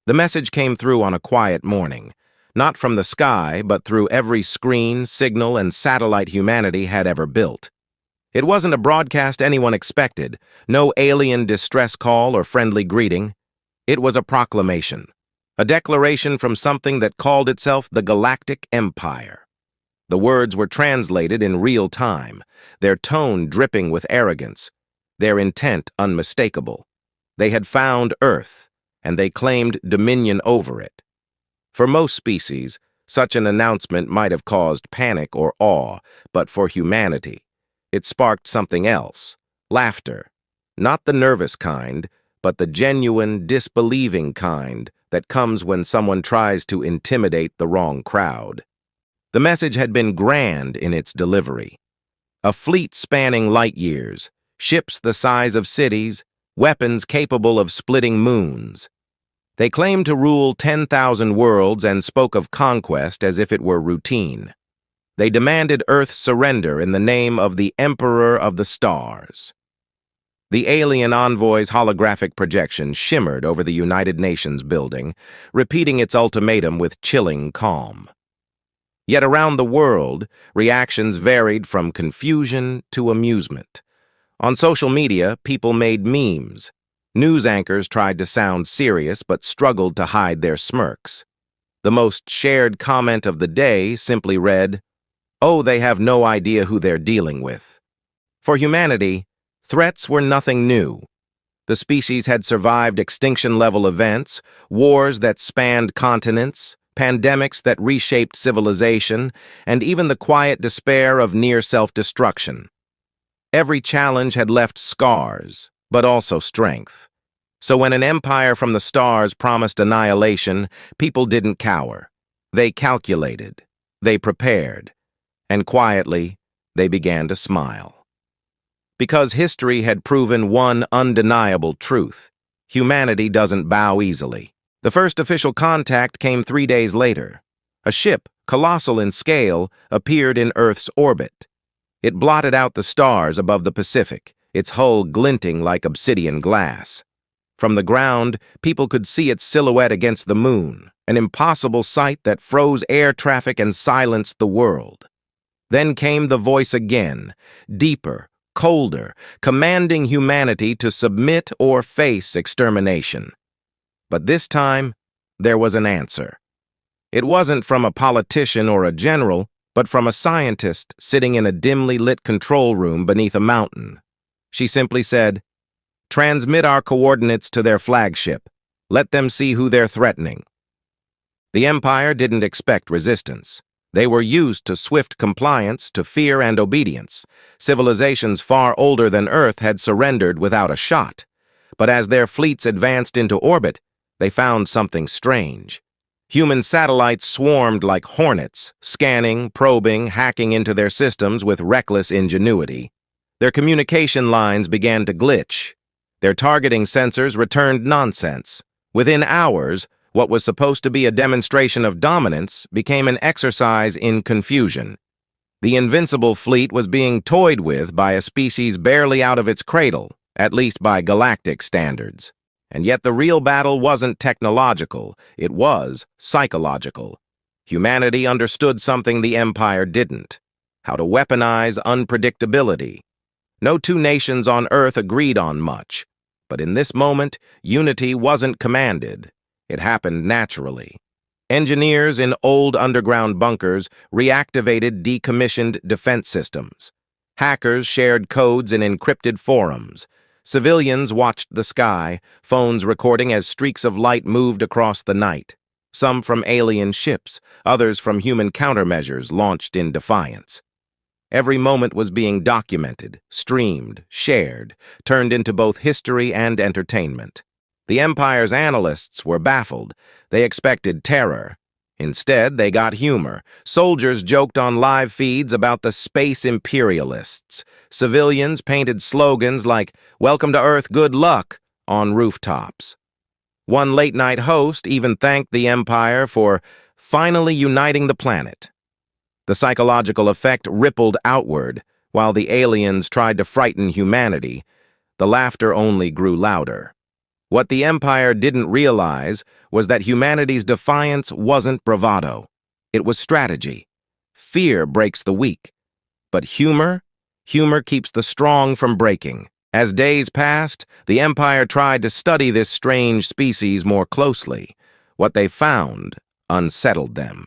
The message came through on a quiet morning, not from the sky, but through every screen, signal, and satellite humanity had ever built. It wasn't a broadcast anyone expected, no alien distress call or friendly greeting. It was a proclamation, a declaration from something that called itself the Galactic Empire. The words were translated in real time, their tone dripping with arrogance, their intent unmistakable. They had found Earth, and they claimed dominion over it. For most species, such an announcement might have caused panic or awe, but for humanity, it sparked something else, laughter. Not the nervous kind, but the genuine, disbelieving kind that comes when someone tries to intimidate the wrong crowd. The message had been grand in its delivery. A fleet spanning light years, ships the size of cities, weapons capable of splitting moons. They claimed to rule 10,000 worlds and spoke of conquest as if it were routine. They demanded Earth's surrender in the name of the Emperor of the Stars. The alien envoy's holographic projection shimmered over the United Nations building, repeating its ultimatum with chilling calm. Yet around the world, reactions varied from confusion to amusement. On social media, people made memes. News anchors tried to sound serious but struggled to hide their smirks. The most shared comment of the day simply read, "Oh, they have no idea who they're dealing with." For humanity, threats were nothing new. The species had survived extinction-level events, wars that spanned continents, pandemics that reshaped civilization, and even the quiet despair of near self-destruction. Every challenge had left scars, but also strength. So when an empire from the stars promised annihilation, people didn't cower. They calculated, they prepared, and quietly, they began to smile. Because history had proven one undeniable truth: humanity doesn't bow easily. The first official contact came 3 days later. A ship, colossal in scale, appeared in Earth's orbit. It blotted out the stars above the Pacific, its hull glinting like obsidian glass. From the ground, people could see its silhouette against the moon, an impossible sight that froze air traffic and silenced the world. Then came the voice again, deeper, colder, commanding humanity to submit or face extermination. But this time, there was an answer. It wasn't from a politician or a general, but from a scientist sitting in a dimly lit control room beneath a mountain. She simply said, "Transmit our coordinates to their flagship. Let them see who they're threatening." The Empire didn't expect resistance. They were used to swift compliance, to fear and obedience. Civilizations far older than Earth had surrendered without a shot. But as their fleets advanced into orbit, they found something strange. Human satellites swarmed like hornets, scanning, probing, hacking into their systems with reckless ingenuity. Their communication lines began to glitch. Their targeting sensors returned nonsense. Within hours, what was supposed to be a demonstration of dominance became an exercise in confusion. The invincible fleet was being toyed with by a species barely out of its cradle, at least by galactic standards. And yet the real battle wasn't technological, it was psychological. Humanity understood something the Empire didn't: how to weaponize unpredictability. No two nations on Earth agreed on much, but in this moment, unity wasn't commanded. It happened naturally. Engineers in old underground bunkers reactivated decommissioned defense systems. Hackers shared codes in encrypted forums. Civilians watched the sky, phones recording as streaks of light moved across the night. Some from alien ships, others from human countermeasures launched in defiance. Every moment was being documented, streamed, shared, turned into both history and entertainment. The Empire's analysts were baffled. They expected terror. Instead, they got humor. Soldiers joked on live feeds about the space imperialists. Civilians painted slogans like, "Welcome to Earth, good luck," on rooftops. One late-night host even thanked the Empire for finally uniting the planet. The psychological effect rippled outward. While the aliens tried to frighten humanity, the laughter only grew louder. What the Empire didn't realize was that humanity's defiance wasn't bravado. It was strategy. Fear breaks the weak. But humor keeps the strong from breaking. As days passed, the Empire tried to study this strange species more closely. What they found unsettled them.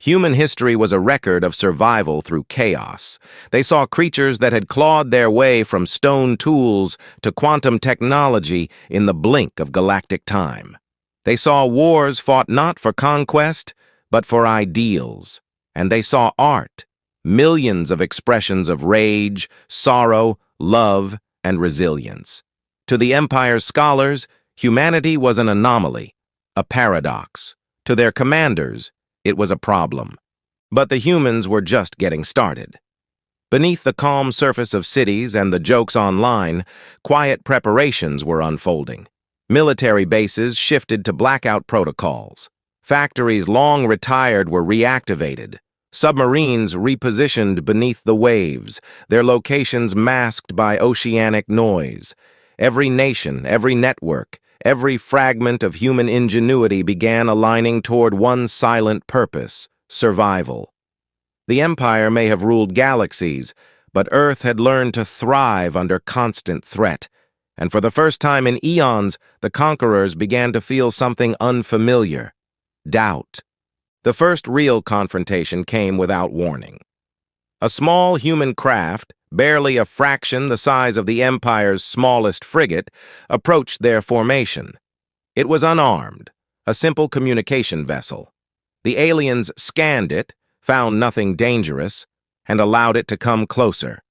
Human history was a record of survival through chaos. They saw creatures that had clawed their way from stone tools to quantum technology in the blink of galactic time. They saw wars fought not for conquest, but for ideals. And they saw art, millions of expressions of rage, sorrow, love, and resilience. To the Empire's scholars, humanity was an anomaly, a paradox. To their commanders, it was a problem. But the humans were just getting started. Beneath the calm surface of cities and the jokes online, quiet preparations were unfolding. Military bases shifted to blackout protocols. Factories long retired were reactivated. Submarines repositioned beneath the waves, their locations masked by oceanic noise. Every nation, every network, every fragment of human ingenuity began aligning toward one silent purpose: survival. The Empire may have ruled galaxies, but Earth had learned to thrive under constant threat. And for the first time in eons, the conquerors began to feel something unfamiliar: doubt. The first real confrontation came without warning. A small human craft, barely a fraction the size of the Empire's smallest frigate, approached their formation. It was unarmed, a simple communication vessel. The aliens scanned it, found nothing dangerous, and allowed it to come closer.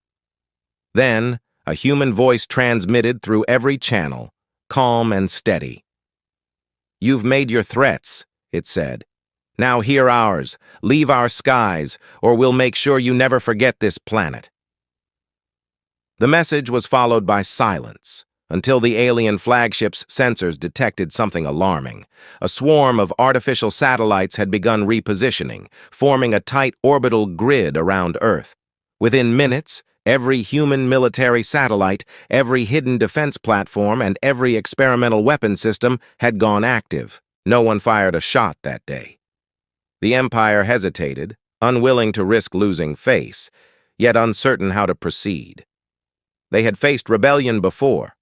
Then, a human voice transmitted through every channel, calm and steady. "You've made your threats," it said. "Now hear ours. Leave our skies, or we'll make sure you never forget this planet." The message was followed by silence, until the alien flagship's sensors detected something alarming. A swarm of artificial satellites had begun repositioning, forming a tight orbital grid around Earth. Within minutes, every human military satellite, every hidden defense platform, and every experimental weapon system had gone active. No one fired a shot that day. The Empire hesitated, unwilling to risk losing face, yet uncertain how to proceed. They had faced rebellion before,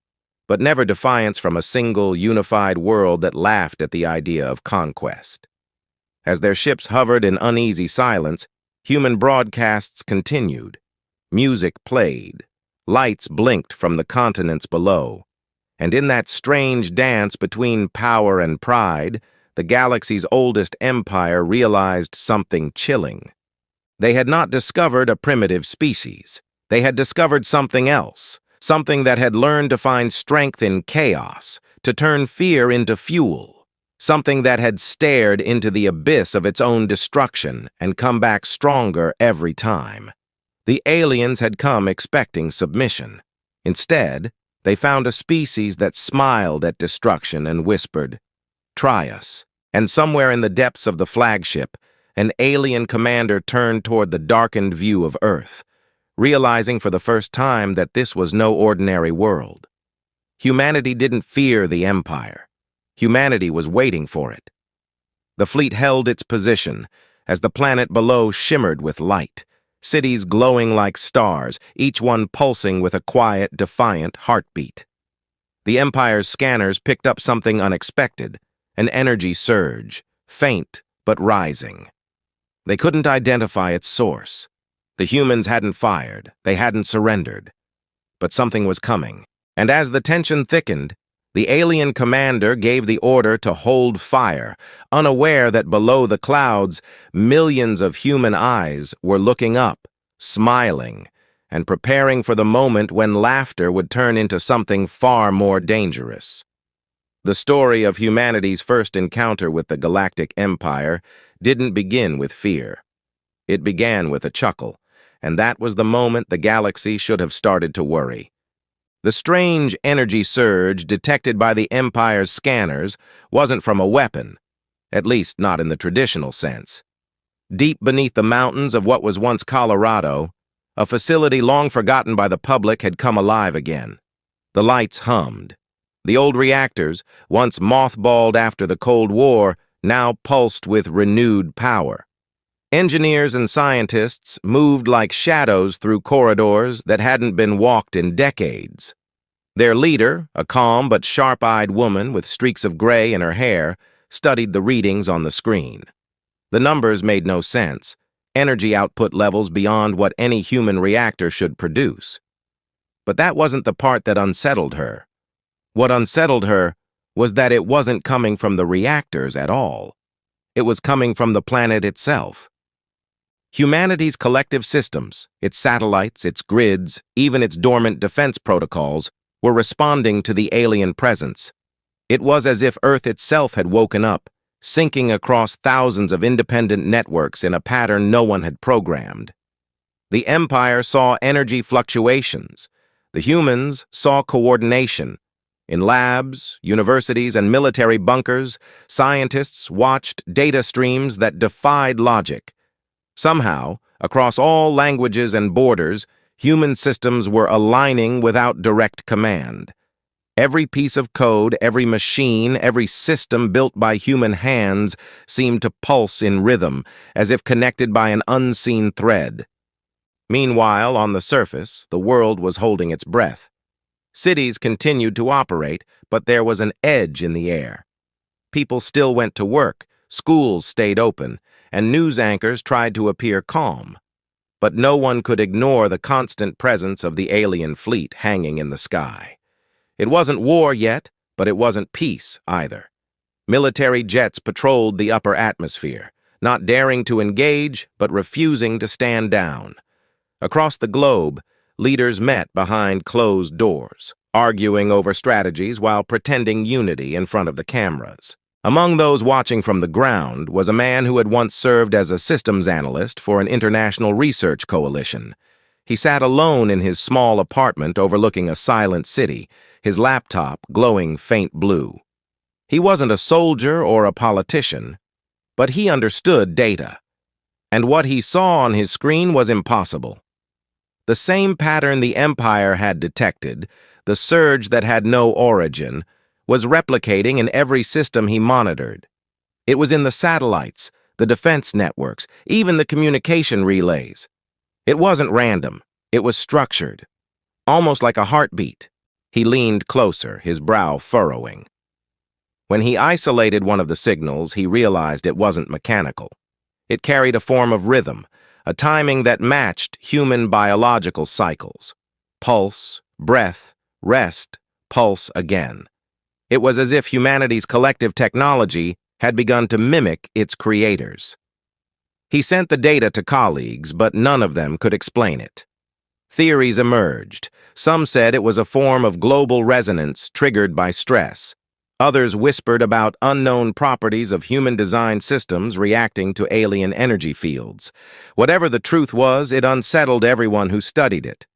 but never defiance from a single, unified world that laughed at the idea of conquest. As their ships hovered in uneasy silence, human broadcasts continued. Music played. Lights blinked from the continents below. And in that strange dance between power and pride, the galaxy's oldest empire realized something chilling. They had not discovered a primitive species. They had discovered something else, something that had learned to find strength in chaos, to turn fear into fuel, something that had stared into the abyss of its own destruction and come back stronger every time. The aliens had come expecting submission. Instead, they found a species that smiled at destruction and whispered, "Try us." And somewhere in the depths of the flagship, an alien commander turned toward the darkened view of Earth, realizing for the first time that this was no ordinary world. Humanity didn't fear the Empire. Humanity was waiting for it. The fleet held its position as the planet below shimmered with light, cities glowing like stars, each one pulsing with a quiet, defiant heartbeat. The Empire's scanners picked up something unexpected. An energy surge, faint but rising. They couldn't identify its source. The humans hadn't fired, they hadn't surrendered. But something was coming, and as the tension thickened, the alien commander gave the order to hold fire, unaware that below the clouds, millions of human eyes were looking up, smiling, and preparing for the moment when laughter would turn into something far more dangerous. The story of humanity's first encounter with the Galactic Empire didn't begin with fear. It began with a chuckle, and that was the moment the galaxy should have started to worry. The strange energy surge detected by the Empire's scanners wasn't from a weapon, at least not in the traditional sense. Deep beneath the mountains of what was once Colorado, a facility long forgotten by the public had come alive again. The lights hummed. The old reactors, once mothballed after the Cold War, now pulsed with renewed power. Engineers and scientists moved like shadows through corridors that hadn't been walked in decades. Their leader, a calm but sharp-eyed woman with streaks of gray in her hair, studied the readings on the screen. The numbers made no sense, energy output levels beyond what any human reactor should produce. But that wasn't the part that unsettled her. What unsettled her was that it wasn't coming from the reactors at all. It was coming from the planet itself. Humanity's collective systems, its satellites, its grids, even its dormant defense protocols, were responding to the alien presence. It was as if Earth itself had woken up, syncing across thousands of independent networks in a pattern no one had programmed. The Empire saw energy fluctuations. The humans saw coordination. In labs, universities, and military bunkers, scientists watched data streams that defied logic. Somehow, across all languages and borders, human systems were aligning without direct command. Every piece of code, every machine, every system built by human hands seemed to pulse in rhythm, as if connected by an unseen thread. Meanwhile, on the surface, the world was holding its breath. Cities continued to operate, but there was an edge in the air. People still went to work, schools stayed open, and news anchors tried to appear calm. But no one could ignore the constant presence of the alien fleet hanging in the sky. It wasn't war yet, but it wasn't peace either. Military jets patrolled the upper atmosphere, not daring to engage, but refusing to stand down. Across the globe, leaders met behind closed doors, arguing over strategies while pretending unity in front of the cameras. Among those watching from the ground was a man who had once served as a systems analyst for an international research coalition. He sat alone in his small apartment overlooking a silent city, his laptop glowing faint blue. He wasn't a soldier or a politician, but he understood data. And what he saw on his screen was impossible. The same pattern the Empire had detected, the surge that had no origin, was replicating in every system he monitored. It was in the satellites, the defense networks, even the communication relays. It wasn't random. It was structured, almost like a heartbeat. He leaned closer, his brow furrowing. When he isolated one of the signals, he realized it wasn't mechanical. It carried a form of rhythm, a timing that matched human biological cycles. Pulse, breath, rest, pulse again. It was as if humanity's collective technology had begun to mimic its creators. He sent the data to colleagues, but none of them could explain it. Theories emerged. Some said it was a form of global resonance triggered by stress. Others whispered about unknown properties of human-designed systems reacting to alien energy fields. Whatever the truth was, it unsettled everyone who studied it.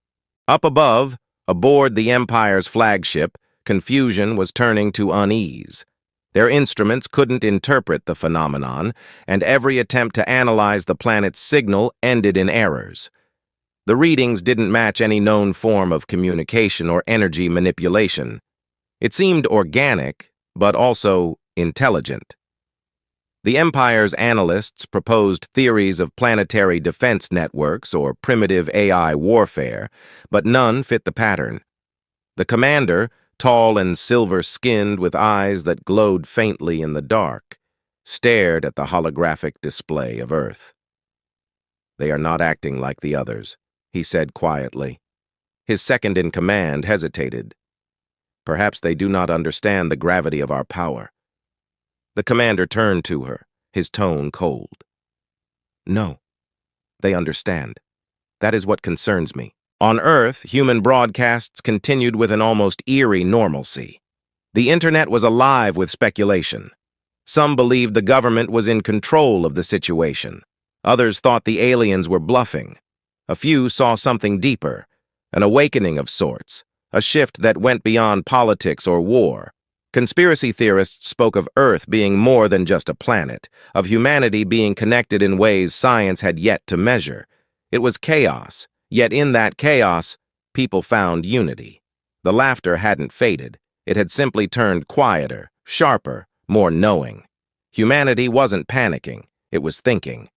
Up above, aboard the Empire's flagship, confusion was turning to unease. Their instruments couldn't interpret the phenomenon, and every attempt to analyze the planet's signal ended in errors. The readings didn't match any known form of communication or energy manipulation. It seemed organic, but also intelligent. The Empire's analysts proposed theories of planetary defense networks or primitive AI warfare, but none fit the pattern. The commander, tall and silver-skinned with eyes that glowed faintly in the dark, stared at the holographic display of Earth. "They are not acting like the others," he said quietly. His second-in-command hesitated. "Perhaps they do not understand the gravity of our power." The commander turned to her, his tone cold. "No, they understand. That is what concerns me." On Earth, human broadcasts continued with an almost eerie normalcy. The internet was alive with speculation. Some believed the government was in control of the situation. Others thought the aliens were bluffing. A few saw something deeper, an awakening of sorts, a shift that went beyond politics or war. Conspiracy theorists spoke of Earth being more than just a planet, of humanity being connected in ways science had yet to measure. It was chaos. Yet in that chaos, people found unity. The laughter hadn't faded. It had simply turned quieter, sharper, more knowing. Humanity wasn't panicking, it was thinking.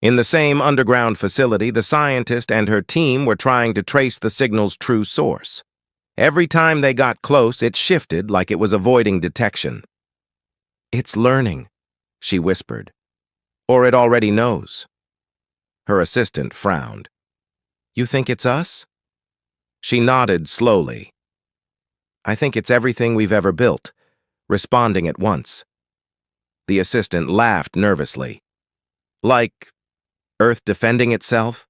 In the same underground facility, the scientist and her team were trying to trace the signal's true source. Every time they got close, it shifted like it was avoiding detection. "It's learning," she whispered. "Or it already knows." Her assistant frowned. "You think it's us?" She nodded slowly. "I think it's everything we've ever built, responding at once." The assistant laughed nervously. "Like Earth defending itself?"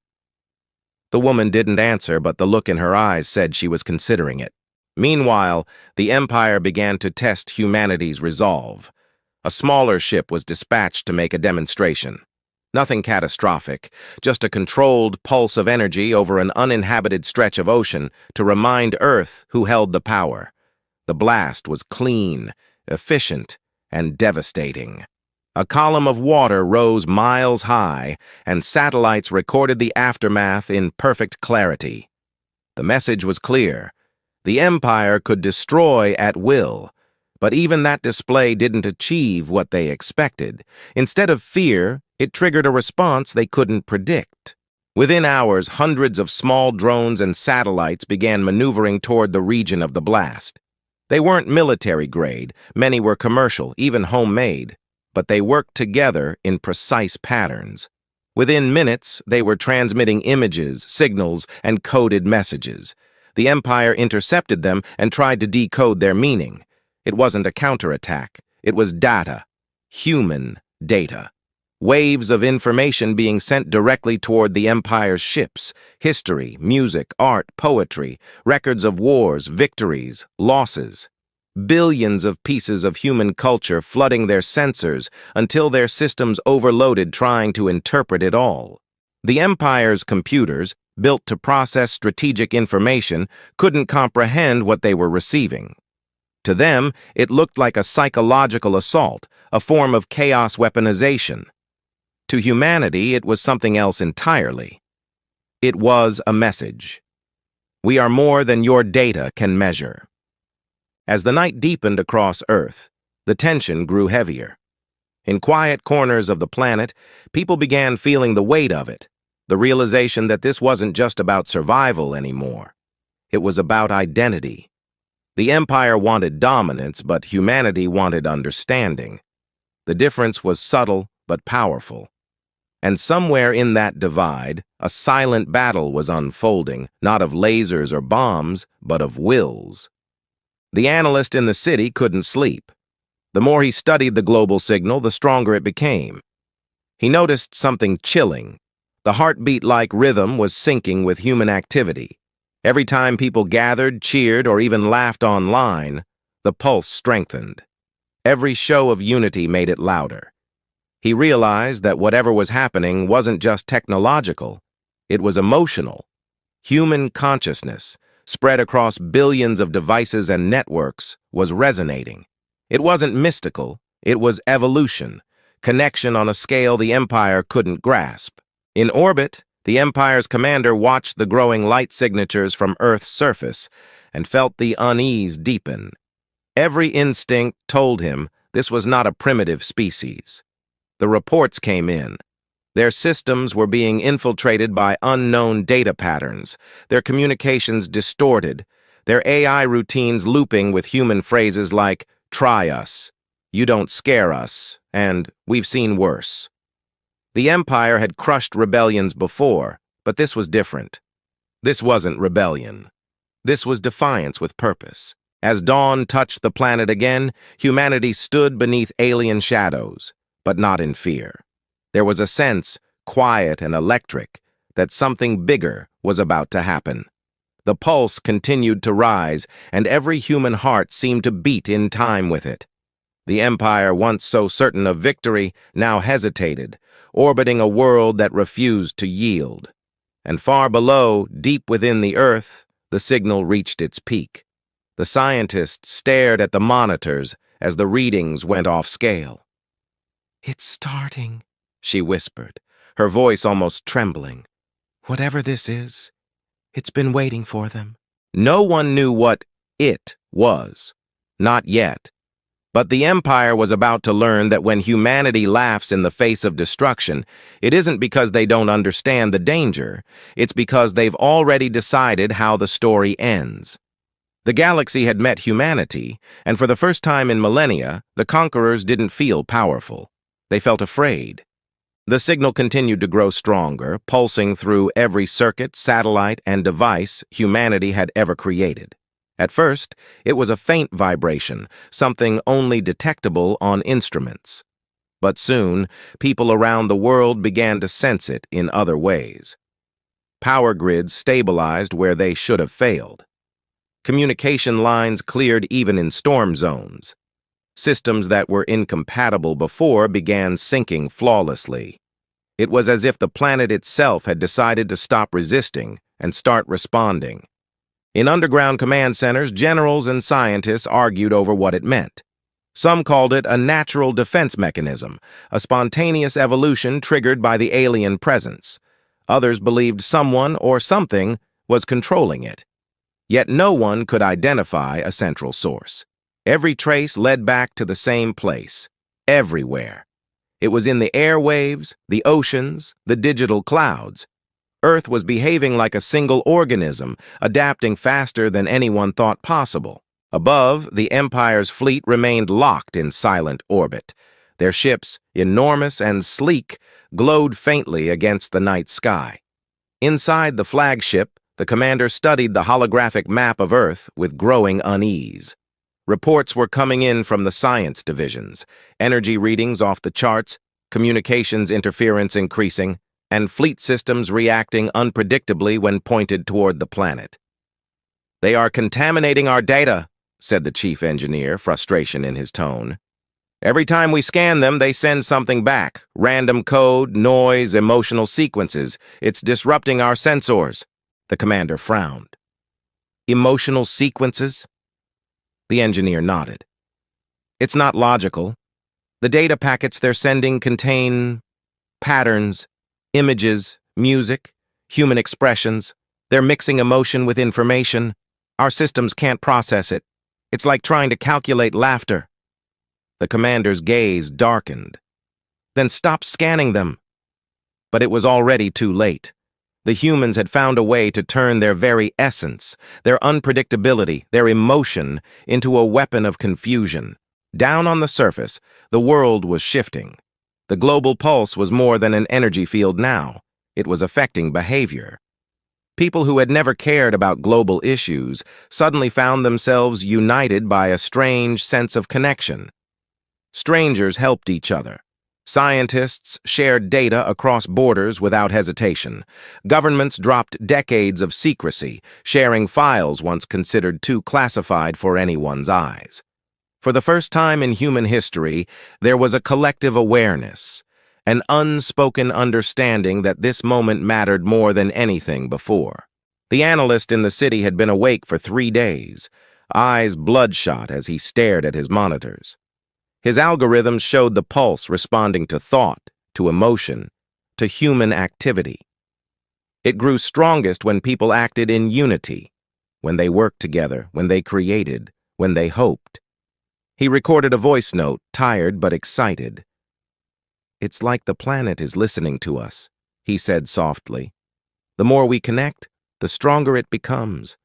The woman didn't answer, but the look in her eyes said she was considering it. Meanwhile, the Empire began to test humanity's resolve. A smaller ship was dispatched to make a demonstration. Nothing catastrophic, just a controlled pulse of energy over an uninhabited stretch of ocean to remind Earth who held the power. The blast was clean, efficient, and devastating. A column of water rose miles high, and satellites recorded the aftermath in perfect clarity. The message was clear. The Empire could destroy at will, but even that display didn't achieve what they expected. Instead of fear, it triggered a response they couldn't predict. Within hours, hundreds of small drones and satellites began maneuvering toward the region of the blast. They weren't military-grade, many were commercial, even homemade, but they worked together in precise patterns. Within minutes, they were transmitting images, signals, and coded messages. The Empire intercepted them and tried to decode their meaning. It wasn't a counterattack. It was data. Human data. Waves of information being sent directly toward the Empire's ships. History, music, art, poetry, records of wars, victories, losses. Billions of pieces of human culture flooding their sensors until their systems overloaded trying to interpret it all. The Empire's computers, built to process strategic information, couldn't comprehend what they were receiving. To them, it looked like a psychological assault, a form of chaos weaponization. To humanity, it was something else entirely. It was a message. We are more than your data can measure. As the night deepened across Earth, the tension grew heavier. In quiet corners of the planet, people began feeling the weight of it, the realization that this wasn't just about survival anymore. It was about identity. The Empire wanted dominance, but humanity wanted understanding. The difference was subtle but powerful. And somewhere in that divide, a silent battle was unfolding, not of lasers or bombs, but of wills. The analyst in the city couldn't sleep. The more he studied the global signal, the stronger it became. He noticed something chilling. The heartbeat-like rhythm was syncing with human activity. Every time people gathered, cheered, or even laughed online, the pulse strengthened. Every show of unity made it louder. He realized that whatever was happening wasn't just technological, it was emotional. Human consciousness, spread across billions of devices and networks, was resonating. It wasn't mystical, it was evolution, connection on a scale the Empire couldn't grasp. In orbit, the Empire's commander watched the growing light signatures from Earth's surface and felt the unease deepen. Every instinct told him this was not a primitive species. The reports came in. Their systems were being infiltrated by unknown data patterns, their communications distorted, their AI routines looping with human phrases like, "Try us," "You don't scare us," and "We've seen worse." The Empire had crushed rebellions before, but this was different. This wasn't rebellion. This was defiance with purpose. As dawn touched the planet again, humanity stood beneath alien shadows, but not in fear. There was a sense, quiet and electric, that something bigger was about to happen. The pulse continued to rise, and every human heart seemed to beat in time with it. The Empire, once so certain of victory, now hesitated, orbiting a world that refused to yield. And far below, deep within the Earth, the signal reached its peak. The scientists stared at the monitors as the readings went off scale. "It's starting," she whispered, her voice almost trembling. "Whatever this is, it's been waiting for them." No one knew what it was. Not yet. But the Empire was about to learn that when humanity laughs in the face of destruction, it isn't because they don't understand the danger, it's because they've already decided how the story ends. The galaxy had met humanity, and for the first time in millennia, the conquerors didn't feel powerful. They felt afraid. The signal continued to grow stronger, pulsing through every circuit, satellite, and device humanity had ever created. At first, it was a faint vibration, something only detectable on instruments. But soon, people around the world began to sense it in other ways. Power grids stabilized where they should have failed. Communication lines cleared even in storm zones. Systems that were incompatible before began syncing flawlessly. It was as if the planet itself had decided to stop resisting and start responding. In underground command centers, generals and scientists argued over what it meant. Some called it a natural defense mechanism, a spontaneous evolution triggered by the alien presence. Others believed someone or something was controlling it. Yet no one could identify a central source. Every trace led back to the same place, everywhere. It was in the airwaves, the oceans, the digital clouds. Earth was behaving like a single organism, adapting faster than anyone thought possible. Above, the Empire's fleet remained locked in silent orbit. Their ships, enormous and sleek, glowed faintly against the night sky. Inside the flagship, the commander studied the holographic map of Earth with growing unease. Reports were coming in from the science divisions, energy readings off the charts, communications interference increasing, and fleet systems reacting unpredictably when pointed toward the planet. "They are contaminating our data," said the chief engineer, frustration in his tone. "Every time we scan them, they send something back. Random code, noise, emotional sequences. It's disrupting our sensors." The commander frowned. "Emotional sequences?" The engineer nodded. "It's not logical. The data packets they're sending contain patterns, images, music, human expressions. They're mixing emotion with information. Our systems can't process it. It's like trying to calculate laughter." The commander's gaze darkened. "Then stop scanning them." But it was already too late. The humans had found a way to turn their very essence, their unpredictability, their emotion, into a weapon of confusion. Down on the surface, the world was shifting. The global pulse was more than an energy field now. It was affecting behavior. People who had never cared about global issues suddenly found themselves united by a strange sense of connection. Strangers helped each other. Scientists shared data across borders without hesitation. Governments dropped decades of secrecy, sharing files once considered too classified for anyone's eyes. For the first time in human history, there was a collective awareness, an unspoken understanding that this moment mattered more than anything before. The analyst in the city had been awake for 3 days, eyes bloodshot as he stared at his monitors. His algorithms showed the pulse responding to thought, to emotion, to human activity. It grew strongest when people acted in unity, when they worked together, when they created, when they hoped. He recorded a voice note, tired but excited. "It's like the planet is listening to us," he said softly. "The more we connect, the stronger it becomes.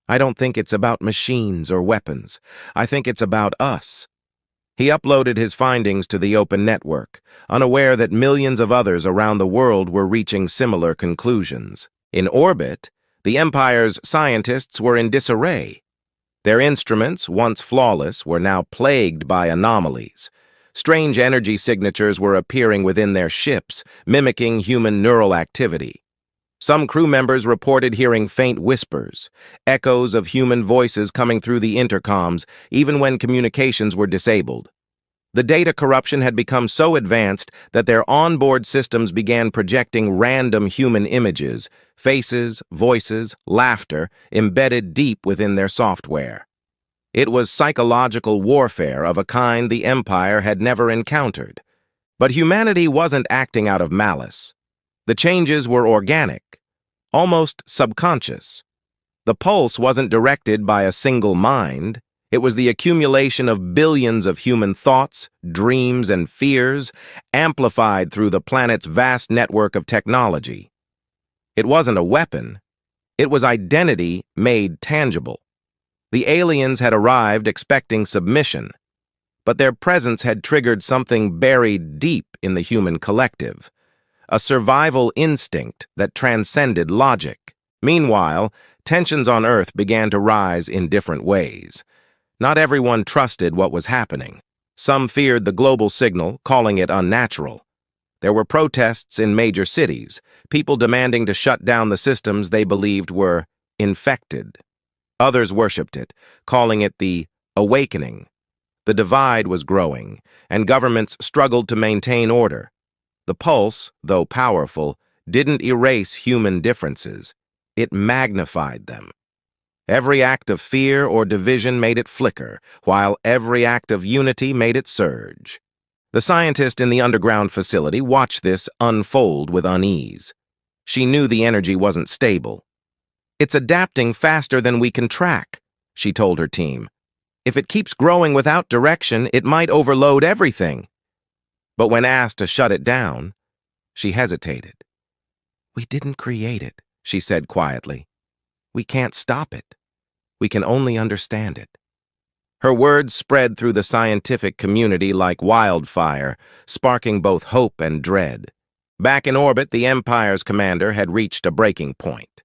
I don't think it's about machines or weapons. I think it's about us." He uploaded his findings to the open network, unaware that millions of others around the world were reaching similar conclusions. In orbit, the Empire's scientists were in disarray. Their instruments, once flawless, were now plagued by anomalies. Strange energy signatures were appearing within their ships, mimicking human neural activity. Some crew members reported hearing faint whispers, echoes of human voices coming through the intercoms, even when communications were disabled. The data corruption had become so advanced that their onboard systems began projecting random human images, faces, voices, laughter, embedded deep within their software. It was psychological warfare of a kind the Empire had never encountered. But humanity wasn't acting out of malice. The changes were organic, almost subconscious. The pulse wasn't directed by a single mind. It was the accumulation of billions of human thoughts, dreams, and fears, amplified through the planet's vast network of technology. It wasn't a weapon. It was identity made tangible. The aliens had arrived expecting submission, but their presence had triggered something buried deep in the human collective, a survival instinct that transcended logic. Meanwhile, tensions on Earth began to rise in different ways. Not everyone trusted what was happening. Some feared the global signal, calling it unnatural. There were protests in major cities, people demanding to shut down the systems they believed were infected. Others worshipped it, calling it the awakening. The divide was growing, and governments struggled to maintain order. The pulse, though powerful, didn't erase human differences. It magnified them. Every act of fear or division made it flicker, while every act of unity made it surge. The scientist in the underground facility watched this unfold with unease. She knew the energy wasn't stable. "It's adapting faster than we can track," she told her team. "If it keeps growing without direction, it might overload everything." But when asked to shut it down, she hesitated. "We didn't create it," she said quietly. "We can't stop it. We can only understand it." Her words spread through the scientific community like wildfire, sparking both hope and dread. Back in orbit, the Empire's commander had reached a breaking point.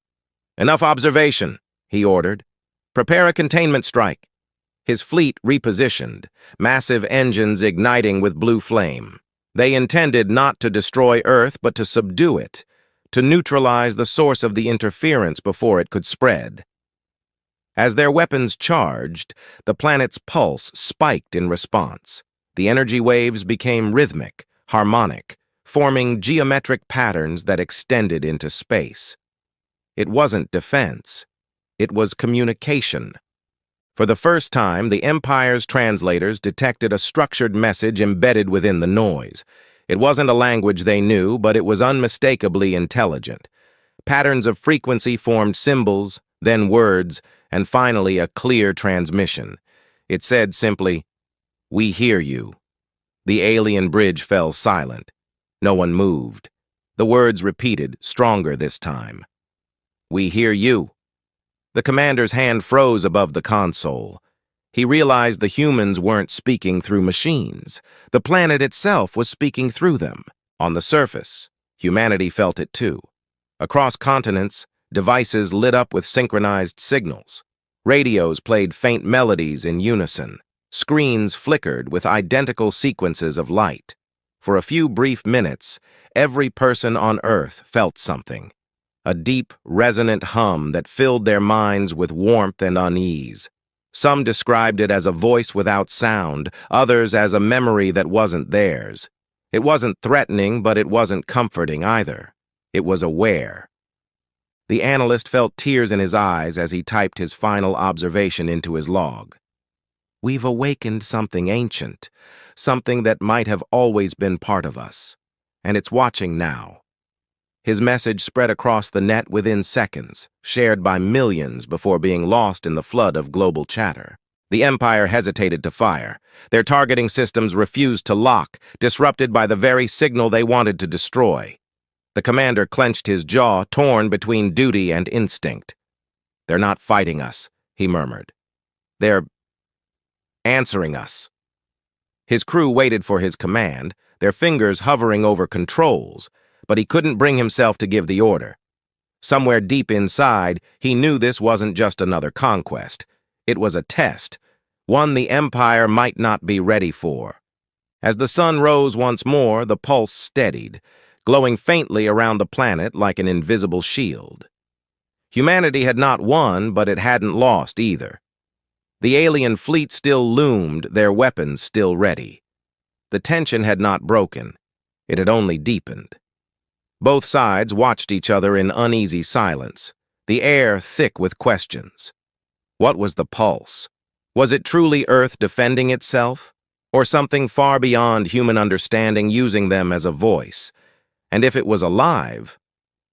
"Enough observation," he ordered. "Prepare a containment strike." His fleet repositioned, massive engines igniting with blue flame. They intended not to destroy Earth, but to subdue it, to neutralize the source of the interference before it could spread. As their weapons charged, the planet's pulse spiked in response. The energy waves became rhythmic, harmonic, forming geometric patterns that extended into space. It wasn't defense. It was communication. For the first time, the Empire's translators detected a structured message embedded within the noise. It wasn't a language they knew, but it was unmistakably intelligent. Patterns of frequency formed symbols, then words, and finally a clear transmission. It said simply, "We hear you." The alien bridge fell silent. No one moved. The words repeated, stronger this time. "We hear you." The commander's hand froze above the console. He realized the humans weren't speaking through machines. The planet itself was speaking through them. On the surface, humanity felt it too. Across continents, devices lit up with synchronized signals. Radios played faint melodies in unison. Screens flickered with identical sequences of light. For a few brief minutes, every person on Earth felt something. A deep, resonant hum that filled their minds with warmth and unease. Some described it as a voice without sound, others as a memory that wasn't theirs. It wasn't threatening, but it wasn't comforting either. It was aware. The analyst felt tears in his eyes as he typed his final observation into his log. "We've awakened something ancient, something that might have always been part of us, and it's watching now." His message spread across the net within seconds, shared by millions before being lost in the flood of global chatter. The Empire hesitated to fire. Their targeting systems refused to lock, disrupted by the very signal they wanted to destroy. The commander clenched his jaw, torn between duty and instinct. "They're not fighting us," he murmured. "They're answering us." His crew waited for his command, their fingers hovering over controls, but he couldn't bring himself to give the order. Somewhere deep inside, he knew this wasn't just another conquest. It was a test, one the Empire might not be ready for. As the sun rose once more, the pulse steadied, glowing faintly around the planet like an invisible shield. Humanity had not won, but it hadn't lost either. The alien fleet still loomed, their weapons still ready. The tension had not broken. It had only deepened. Both sides watched each other in uneasy silence, the air thick with questions. What was the pulse? Was it truly Earth defending itself? Or something far beyond human understanding using them as a voice? And if it was alive,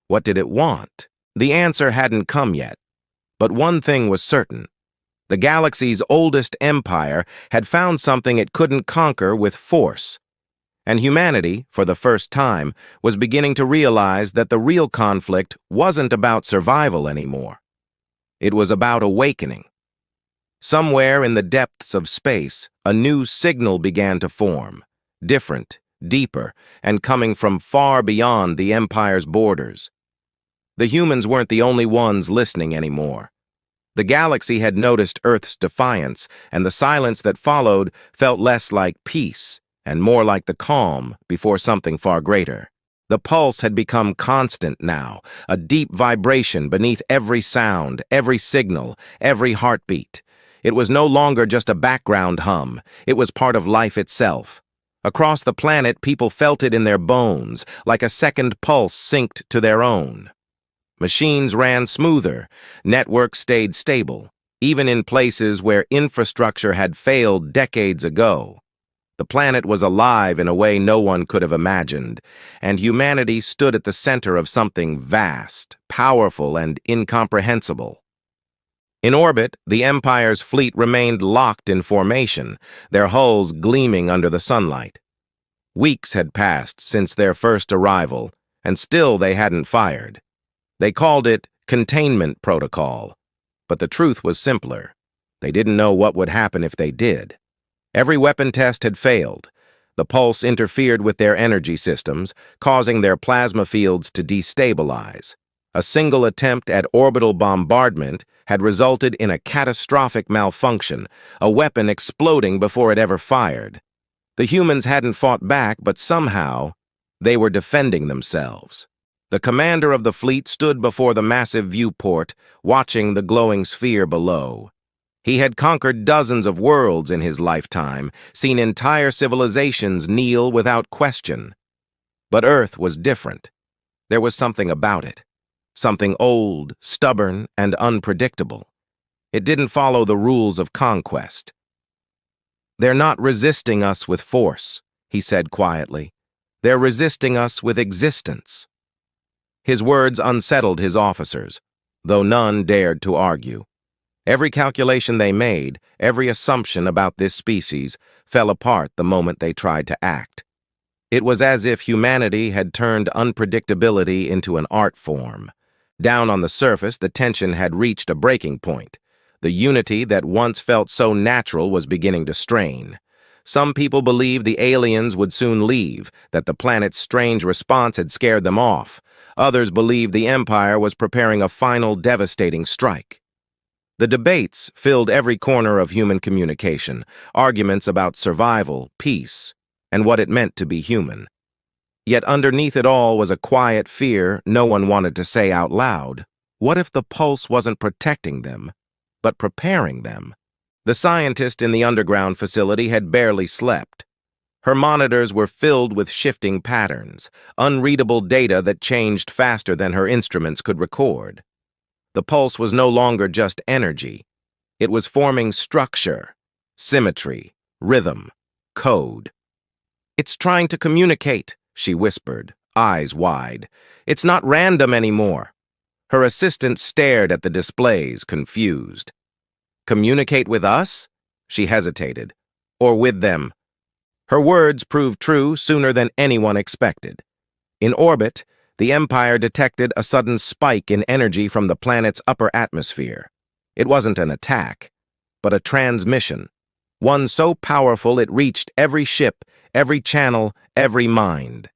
what did it want? The answer hadn't come yet, but one thing was certain. The galaxy's oldest empire had found something it couldn't conquer with force. And humanity, for the first time, was beginning to realize that the real conflict wasn't about survival anymore. It was about awakening. Somewhere in the depths of space, a new signal began to form, different, deeper, and coming from far beyond the Empire's borders. The humans weren't the only ones listening anymore. The galaxy had noticed Earth's defiance, and the silence that followed felt less like peace and more like the calm before something far greater. The pulse had become constant now, a deep vibration beneath every sound, every signal, every heartbeat. It was no longer just a background hum, it was part of life itself. Across the planet, people felt it in their bones, like a second pulse synced to their own. Machines ran smoother, networks stayed stable, even in places where infrastructure had failed decades ago. The planet was alive in a way no one could have imagined, and humanity stood at the center of something vast, powerful, and incomprehensible. In orbit, the Empire's fleet remained locked in formation, their hulls gleaming under the sunlight. Weeks had passed since their first arrival, and still they hadn't fired. They called it containment protocol, but the truth was simpler. They didn't know what would happen if they did. Every weapon test had failed. The pulse interfered with their energy systems, causing their plasma fields to destabilize. A single attempt at orbital bombardment had resulted in a catastrophic malfunction, a weapon exploding before it ever fired. The humans hadn't fought back, but somehow, they were defending themselves. The commander of the fleet stood before the massive viewport, watching the glowing sphere below. He had conquered dozens of worlds in his lifetime, seen entire civilizations kneel without question. But Earth was different. There was something about it. Something old, stubborn, and unpredictable. It didn't follow the rules of conquest. "They're not resisting us with force," he said quietly. "They're resisting us with existence." His words unsettled his officers, though none dared to argue. Every calculation they made, every assumption about this species, fell apart the moment they tried to act. It was as if humanity had turned unpredictability into an art form. Down on the surface, the tension had reached a breaking point. The unity that once felt so natural was beginning to strain. Some people believed the aliens would soon leave, that the planet's strange response had scared them off. Others believed the Empire was preparing a final devastating strike. The debates filled every corner of human communication, arguments about survival, peace, and what it meant to be human. Yet underneath it all was a quiet fear no one wanted to say out loud. What if the pulse wasn't protecting them, but preparing them? The scientist in the underground facility had barely slept. Her monitors were filled with shifting patterns, unreadable data that changed faster than her instruments could record. The pulse was no longer just energy. It was forming structure, symmetry, rhythm, code. "It's trying to communicate," she whispered, eyes wide. "It's not random anymore." Her assistant stared at the displays, confused. "Communicate with us?" She hesitated. "Or with them?" Her words proved true sooner than anyone expected. In orbit, the Empire detected a sudden spike in energy from the planet's upper atmosphere. It wasn't an attack, but a transmission, one so powerful it reached every ship, every channel, every mind.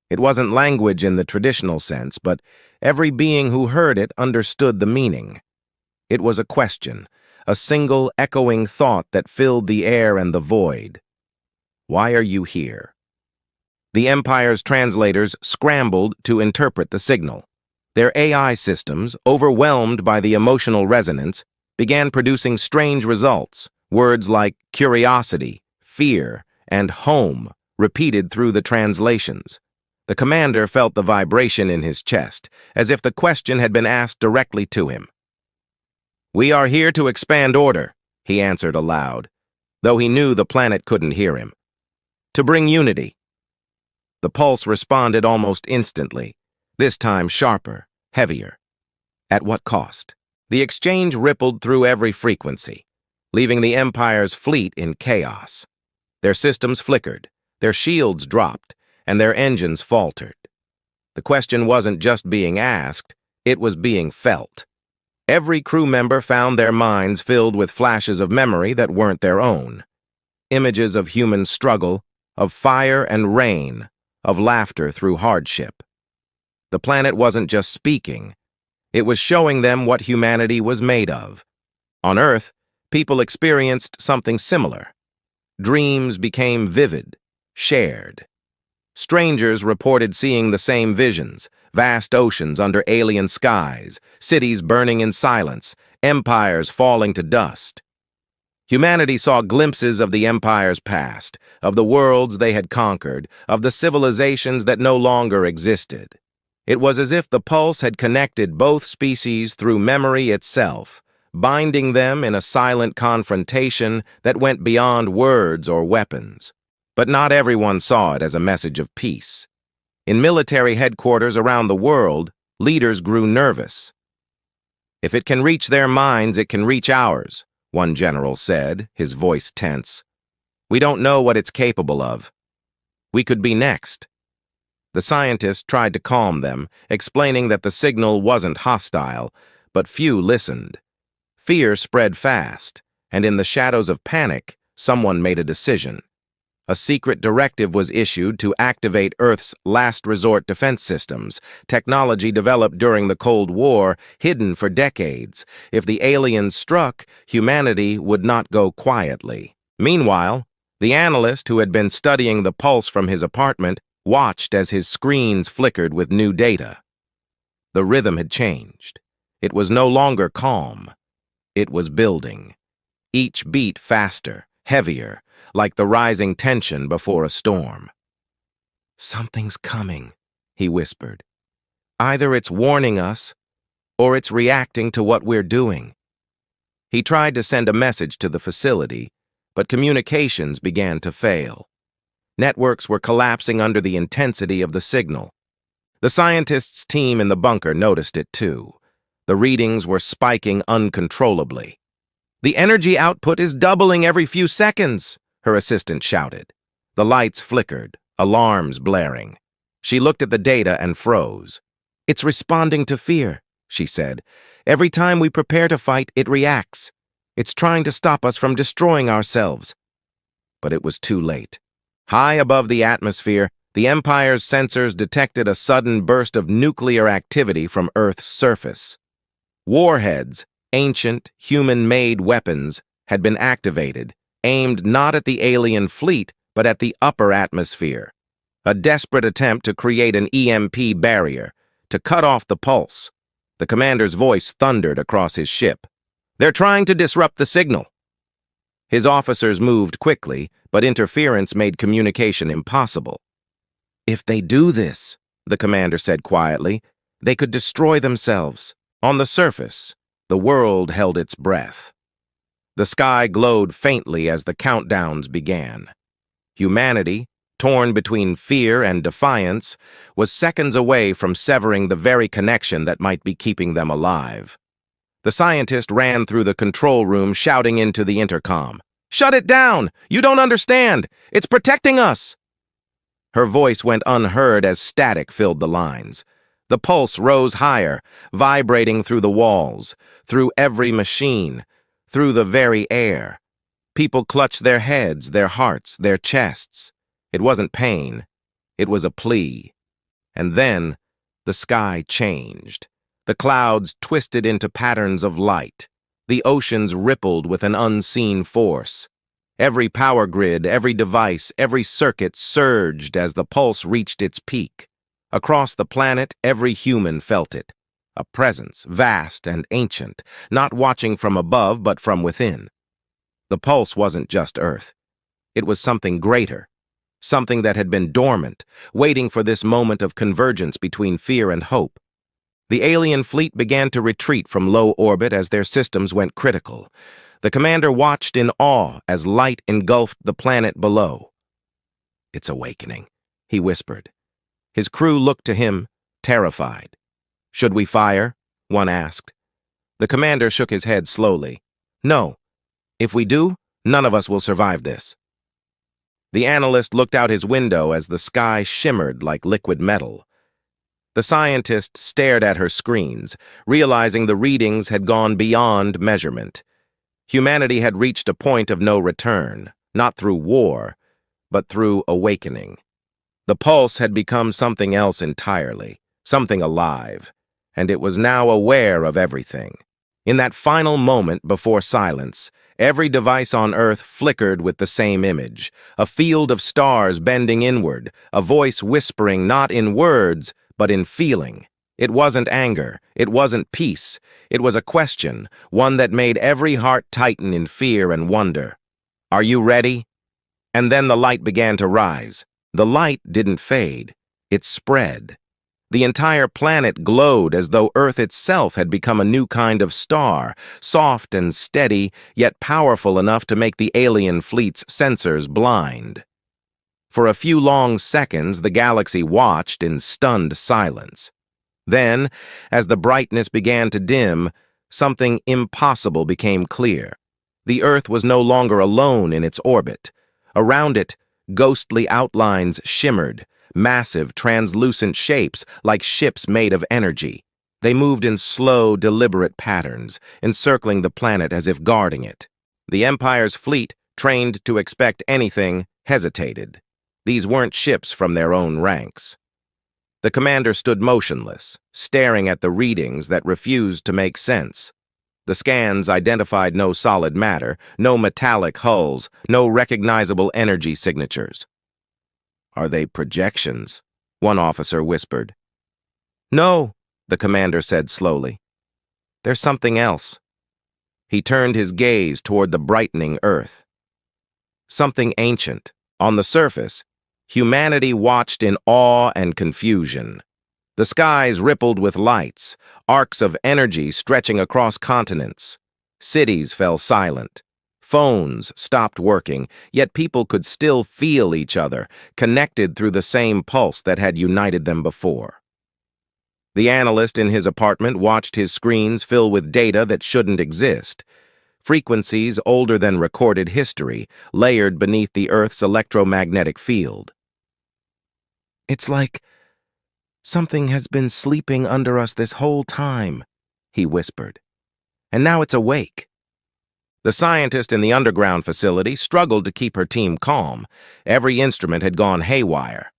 It wasn't language in the traditional sense, but every being who heard it understood the meaning. It was a question, a single echoing thought that filled the air and the void. "Why are you here?" The Empire's translators scrambled to interpret the signal. Their AI systems, overwhelmed by the emotional resonance, began producing strange results, words like curiosity, fear, and home, repeated through the translations. The commander felt the vibration in his chest, as if the question had been asked directly to him. "We are here to expand order," he answered aloud, though he knew the planet couldn't hear him. "To bring unity." The pulse responded almost instantly, this time sharper, heavier. At what cost? The exchange rippled through every frequency. leaving the Empire's fleet in chaos. Their systems flickered, their shields dropped, and their engines faltered. The question wasn't just being asked, it was being felt. Every crew member found their minds filled with flashes of memory that weren't their own. Images of human struggle, of fire and rain, of laughter through hardship. The planet wasn't just speaking, it was showing them what humanity was made of. On Earth, people experienced something similar. Dreams became vivid, shared. Strangers reported seeing the same visions, vast oceans under alien skies, cities burning in silence, empires falling to dust. Humanity saw glimpses of the Empire's past, of the worlds they had conquered, of the civilizations that no longer existed. It was as if the pulse had connected both species through memory itself, binding them in a silent confrontation that went beyond words or weapons. But not everyone saw it as a message of peace. In military headquarters around the world, leaders grew nervous. "If it can reach their minds, it can reach ours," one general said, his voice tense. "We don't know what it's capable of. We could be next." The scientists tried to calm them, explaining that the signal wasn't hostile, but few listened. Fear spread fast, and in the shadows of panic, someone made a decision. A secret directive was issued to activate Earth's last resort defense systems, technology developed during the Cold War, hidden for decades. If the aliens struck, humanity would not go quietly. Meanwhile, the analyst who had been studying the pulse from his apartment watched as his screens flickered with new data. The rhythm had changed. It was no longer calm. It was building. Each beat faster, heavier, like the rising tension before a storm. "Something's coming," he whispered. "Either it's warning us, or it's reacting to what we're doing." He tried to send a message to the facility, but communications began to fail. Networks were collapsing under the intensity of the signal. The scientists' team in the bunker noticed it too. The readings were spiking uncontrollably. "The energy output is doubling every few seconds," her assistant shouted. The lights flickered, alarms blaring. She looked at the data and froze. "It's responding to fear," she said. "Every time we prepare to fight, it reacts. It's trying to stop us from destroying ourselves." But it was too late. High above the atmosphere, the Empire's sensors detected a sudden burst of nuclear activity from Earth's surface. Warheads, ancient, human-made weapons, had been activated, aimed not at the alien fleet, but at the upper atmosphere. A desperate attempt to create an EMP barrier, to cut off the pulse. The commander's voice thundered across his ship. "They're trying to disrupt the signal." His officers moved quickly, but interference made communication impossible. "If they do this," the commander said quietly, "they could destroy themselves." On the surface, the world held its breath. The sky glowed faintly as the countdowns began. Humanity, torn between fear and defiance, was seconds away from severing the very connection that might be keeping them alive. The scientist ran through the control room, shouting into the intercom, "Shut it down! You don't understand! It's protecting us!" Her voice went unheard as static filled the lines. The pulse rose higher, vibrating through the walls, through every machine, through the very air. People clutched their heads, their hearts, their chests. It wasn't pain. It was a plea. And then, the sky changed. The clouds twisted into patterns of light. The oceans rippled with an unseen force. Every power grid, every device, every circuit surged as the pulse reached its peak. Across the planet, every human felt it. A presence, vast and ancient, not watching from above but from within. The pulse wasn't just Earth. It was something greater, something that had been dormant, waiting for this moment of convergence between fear and hope. The alien fleet began to retreat from low orbit as their systems went critical. The commander watched in awe as light engulfed the planet below. "It's awakening," he whispered. His crew looked to him, terrified. "Should we fire?" one asked. The commander shook his head slowly. "No, If we do, none of us will survive this. The analyst looked out his window as the sky shimmered like liquid metal. The scientist stared at her screens, realizing the readings had gone beyond measurement. Humanity had reached a point of no return, not through war, but through awakening. The pulse had become something else entirely, something alive, and it was now aware of everything. In that final moment before silence, every device on Earth flickered with the same image, a field of stars bending inward, a voice whispering not in words, but in feeling. It wasn't anger, it wasn't peace, it was a question, one that made every heart tighten in fear and wonder. Are you ready? And then the light began to rise. The light didn't fade, it spread. The entire planet glowed as though Earth itself had become a new kind of star, soft and steady, yet powerful enough to make the alien fleet's sensors blind. For a few long seconds, the galaxy watched in stunned silence. Then, as the brightness began to dim, something impossible became clear. The Earth was no longer alone in its orbit. Around it, ghostly outlines shimmered, massive, translucent shapes like ships made of energy. They moved in slow, deliberate patterns, encircling the planet as if guarding it. The Empire's fleet, trained to expect anything, hesitated. These weren't ships from their own ranks. The commander stood motionless, staring at the readings that refused to make sense. The scans identified no solid matter, no metallic hulls, no recognizable energy signatures. "Are they projections?" one officer whispered. "No," the commander said slowly. "There's something else." He turned his gaze toward the brightening Earth. Something ancient. On the surface, humanity watched in awe and confusion. The skies rippled with lights, arcs of energy stretching across continents. Cities fell silent. Phones stopped working, yet people could still feel each other, connected through the same pulse that had united them before. The analyst in his apartment watched his screens fill with data that shouldn't exist. Frequencies older than recorded history, layered beneath the Earth's electromagnetic field. "It's like something has been sleeping under us this whole time," he whispered. "And now it's awake." The scientist in the underground facility struggled to keep her team calm. Every instrument had gone haywire.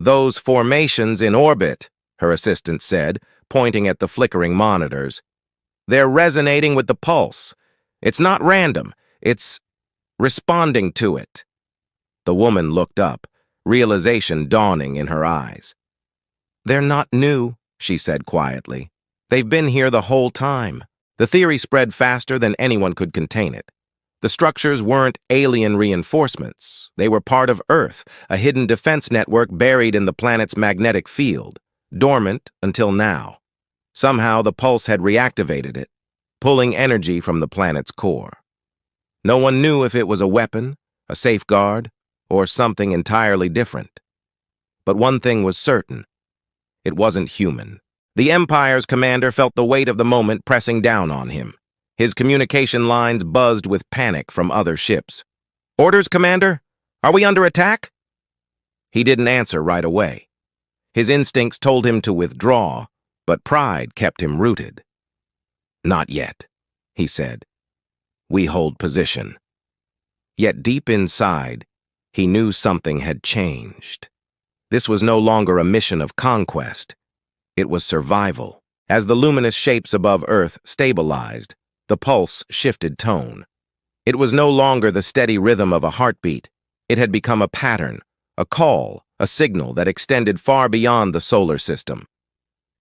"Those formations in orbit," her assistant said, pointing at the flickering monitors. "They're resonating with the pulse. It's not random. It's responding to it." The woman looked up, realization dawning in her eyes. "They're not new," she said quietly. "They've been here the whole time." The theory spread faster than anyone could contain it. The structures weren't alien reinforcements. They were part of Earth, a hidden defense network buried in the planet's magnetic field, dormant until now. Somehow the pulse had reactivated it, pulling energy from the planet's core. No one knew if it was a weapon, a safeguard, or something entirely different. But one thing was certain. It wasn't human. The Empire's commander felt the weight of the moment pressing down on him. His communication lines buzzed with panic from other ships. "Orders, Commander? Are we under attack?" He didn't answer right away. His instincts told him to withdraw, but pride kept him rooted. "Not yet," he said. "We hold position." Yet deep inside, he knew something had changed. This was no longer a mission of conquest. It was survival. As the luminous shapes above Earth stabilized, the pulse shifted tone. It was no longer the steady rhythm of a heartbeat. It had become a pattern, a call, a signal that extended far beyond the solar system.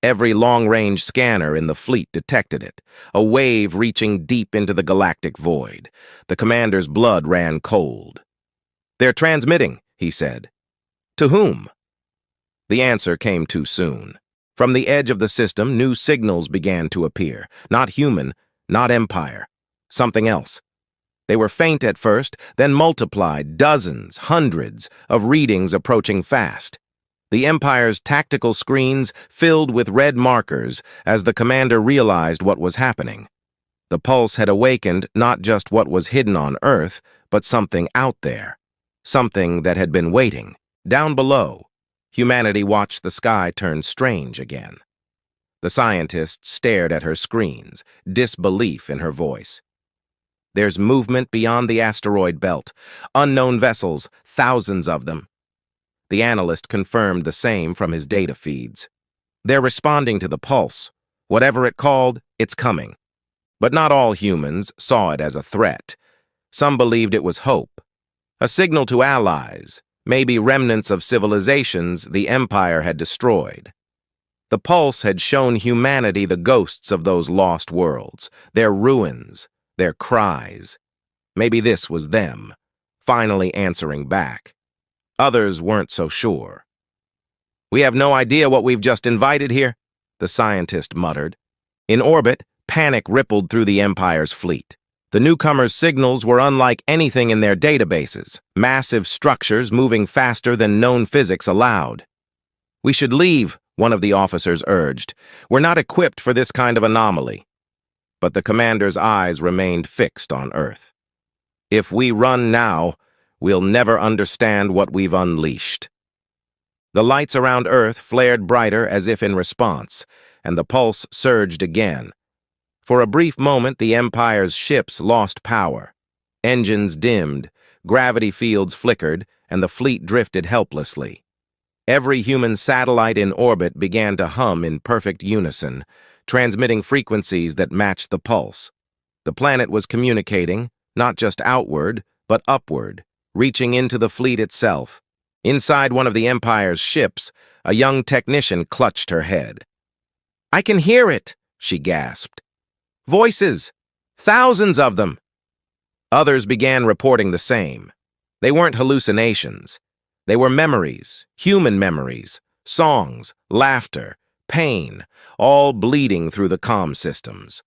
Every long-range scanner in the fleet detected it, a wave reaching deep into the galactic void. The commander's blood ran cold. "They're transmitting," he said. "To whom?" The answer came too soon. From the edge of the system, new signals began to appear. Not human, not Empire. Something else. They were faint at first, then multiplied, dozens, hundreds of readings approaching fast. The Empire's tactical screens filled with red markers as the commander realized what was happening. The pulse had awakened not just what was hidden on Earth, but something out there. Something that had been waiting. Down below, humanity watched the sky turn strange again. The scientist stared at her screens, disbelief in her voice. There's movement beyond the asteroid belt. Unknown vessels, thousands of them. The analyst confirmed the same from his data feeds. They're responding to the pulse. Whatever it called, it's coming. But not all humans saw it as a threat. Some believed it was hope. A signal to allies, maybe remnants of civilizations the Empire had destroyed. The pulse had shown humanity the ghosts of those lost worlds, their ruins, their cries. Maybe this was them, finally answering back. Others weren't so sure. "We have no idea what we've just invited here," the scientist muttered. In orbit, panic rippled through the Empire's fleet. The newcomers' signals were unlike anything in their databases, massive structures moving faster than known physics allowed. "We should leave," one of the officers urged. "We're not equipped for this kind of anomaly." But the commander's eyes remained fixed on Earth. "If we run now, we'll never understand what we've unleashed." The lights around Earth flared brighter as if in response, and the pulse surged again. For a brief moment, the Empire's ships lost power. Engines dimmed, gravity fields flickered, and the fleet drifted helplessly. Every human satellite in orbit began to hum in perfect unison, transmitting frequencies that matched the pulse. The planet was communicating, not just outward, but upward, reaching into the fleet itself. Inside one of the Empire's ships, a young technician clutched her head. "I can hear it," she gasped. "Voices! Thousands of them!" Others began reporting the same. They weren't hallucinations. They were memories, human memories, songs, laughter, pain, all bleeding through the comm systems.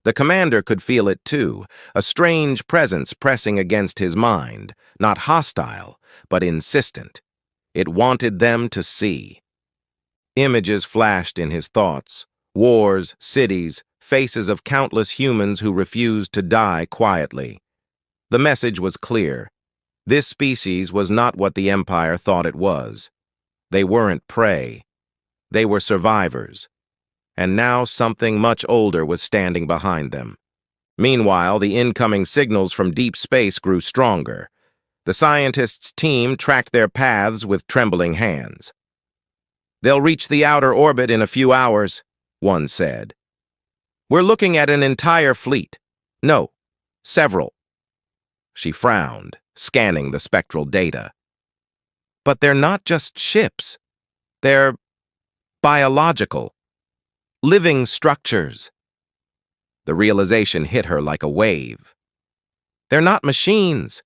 The commander could feel it too, a strange presence pressing against his mind, not hostile, but insistent. It wanted them to see. Images flashed in his thoughts, wars, cities, faces of countless humans who refused to die quietly. The message was clear. This species was not what the Empire thought it was. They weren't prey. They were survivors. And now something much older was standing behind them. Meanwhile, the incoming signals from deep space grew stronger. The scientists' team tracked their paths with trembling hands. "They'll reach the outer orbit in a few hours," one said. "We're looking at an entire fleet. No, several." She frowned, scanning the spectral data. "But they're not just ships. They're biological, living structures." The realization hit her like a wave. "They're not machines.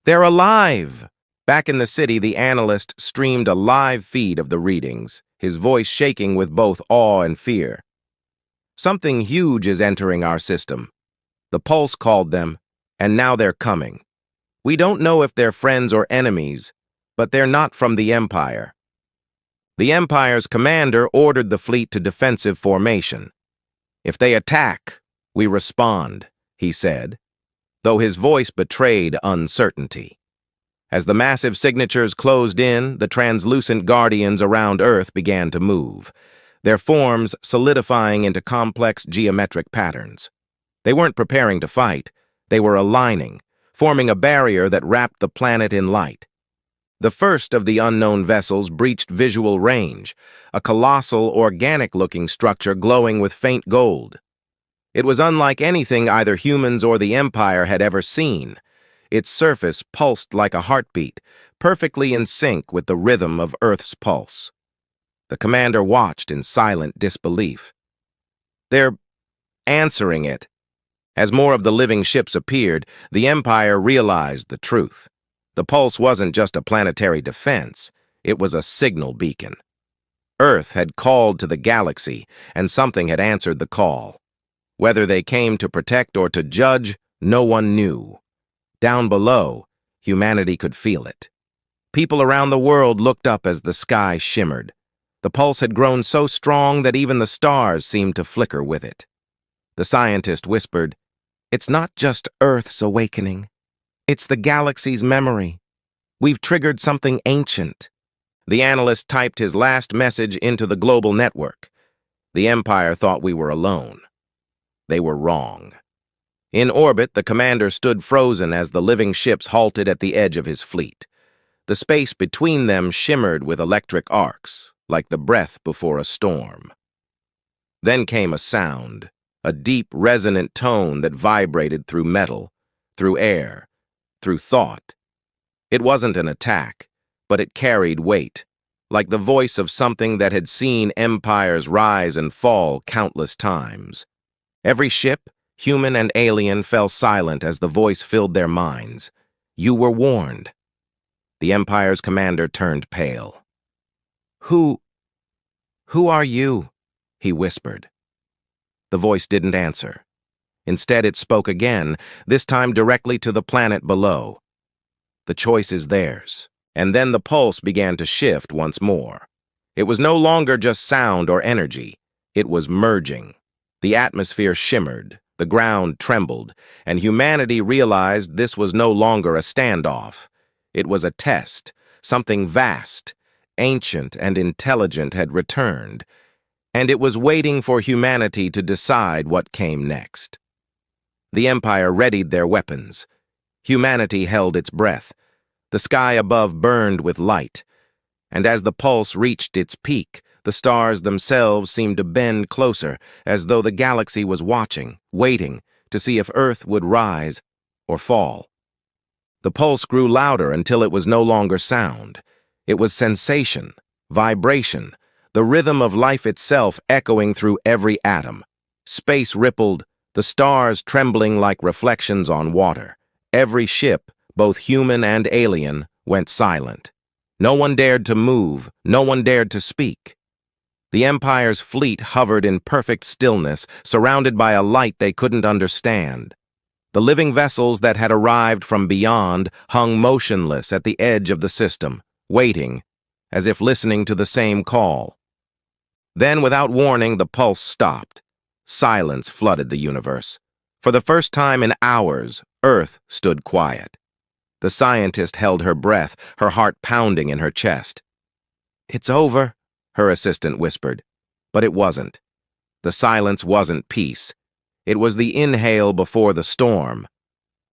They're alive." Back in the city, the analyst streamed a live feed of the readings, his voice shaking with both awe and fear. "Something huge is entering our system. The pulse called them, and now they're coming. We don't know if they're friends or enemies, but they're not from the Empire." The Empire's commander ordered the fleet to defensive formation. "If they attack, we respond," he said, though his voice betrayed uncertainty. As the massive signatures closed in, the translucent guardians around Earth began to move, their forms solidifying into complex geometric patterns. They weren't preparing to fight. They were aligning, forming a barrier that wrapped the planet in light. The first of the unknown vessels breached visual range, a colossal, organic-looking structure glowing with faint gold. It was unlike anything either humans or the Empire had ever seen. Its surface pulsed like a heartbeat, perfectly in sync with the rhythm of Earth's pulse. The commander watched in silent disbelief. "They're answering it." As more of the living ships appeared, the Empire realized the truth. The pulse wasn't just a planetary defense, it was a signal beacon. Earth had called to the galaxy, and something had answered the call. Whether they came to protect or to judge, no one knew. Down below, humanity could feel it. People around the world looked up as the sky shimmered. The pulse had grown so strong that even the stars seemed to flicker with it. The scientist whispered, It's not just Earth's awakening. It's the galaxy's memory. We've triggered something ancient. The analyst typed his last message into the global network. The Empire thought we were alone. They were wrong. In orbit, the commander stood frozen as the living ships halted at the edge of his fleet. The space between them shimmered with electric arcs, like the breath before a storm. Then came a sound, a deep, resonant tone that vibrated through metal, through air, through thought. It wasn't an attack, but it carried weight, like the voice of something that had seen empires rise and fall countless times. Every ship, human and alien, fell silent as the voice filled their minds. You were warned. The Empire's commander turned pale. Who are you? He whispered. The voice didn't answer. Instead, it spoke again, this time directly to the planet below. The choice is theirs. And then the pulse began to shift once more. It was no longer just sound or energy. It was merging. The atmosphere shimmered, the ground trembled, and humanity realized this was no longer a standoff. It was a test. Something vast, ancient, and intelligent had returned, and it was waiting for humanity to decide what came next. The Empire readied their weapons. Humanity held its breath. The sky above burned with light, and as the pulse reached its peak, the stars themselves seemed to bend closer, as though the galaxy was watching, waiting, to see if Earth would rise or fall. The pulse grew louder until it was no longer sound. It was sensation, vibration, the rhythm of life itself echoing through every atom. Space rippled, the stars trembling like reflections on water. Every ship, both human and alien, went silent. No one dared to move, no one dared to speak. The Empire's fleet hovered in perfect stillness, surrounded by a light they couldn't understand. The living vessels that had arrived from beyond hung motionless at the edge of the system, waiting, as if listening to the same call. Then, without warning, the pulse stopped. Silence flooded the universe. For the first time in hours, Earth stood quiet. The scientist held her breath, her heart pounding in her chest. "It's over," her assistant whispered. But it wasn't. The silence wasn't peace. It was the inhale before the storm.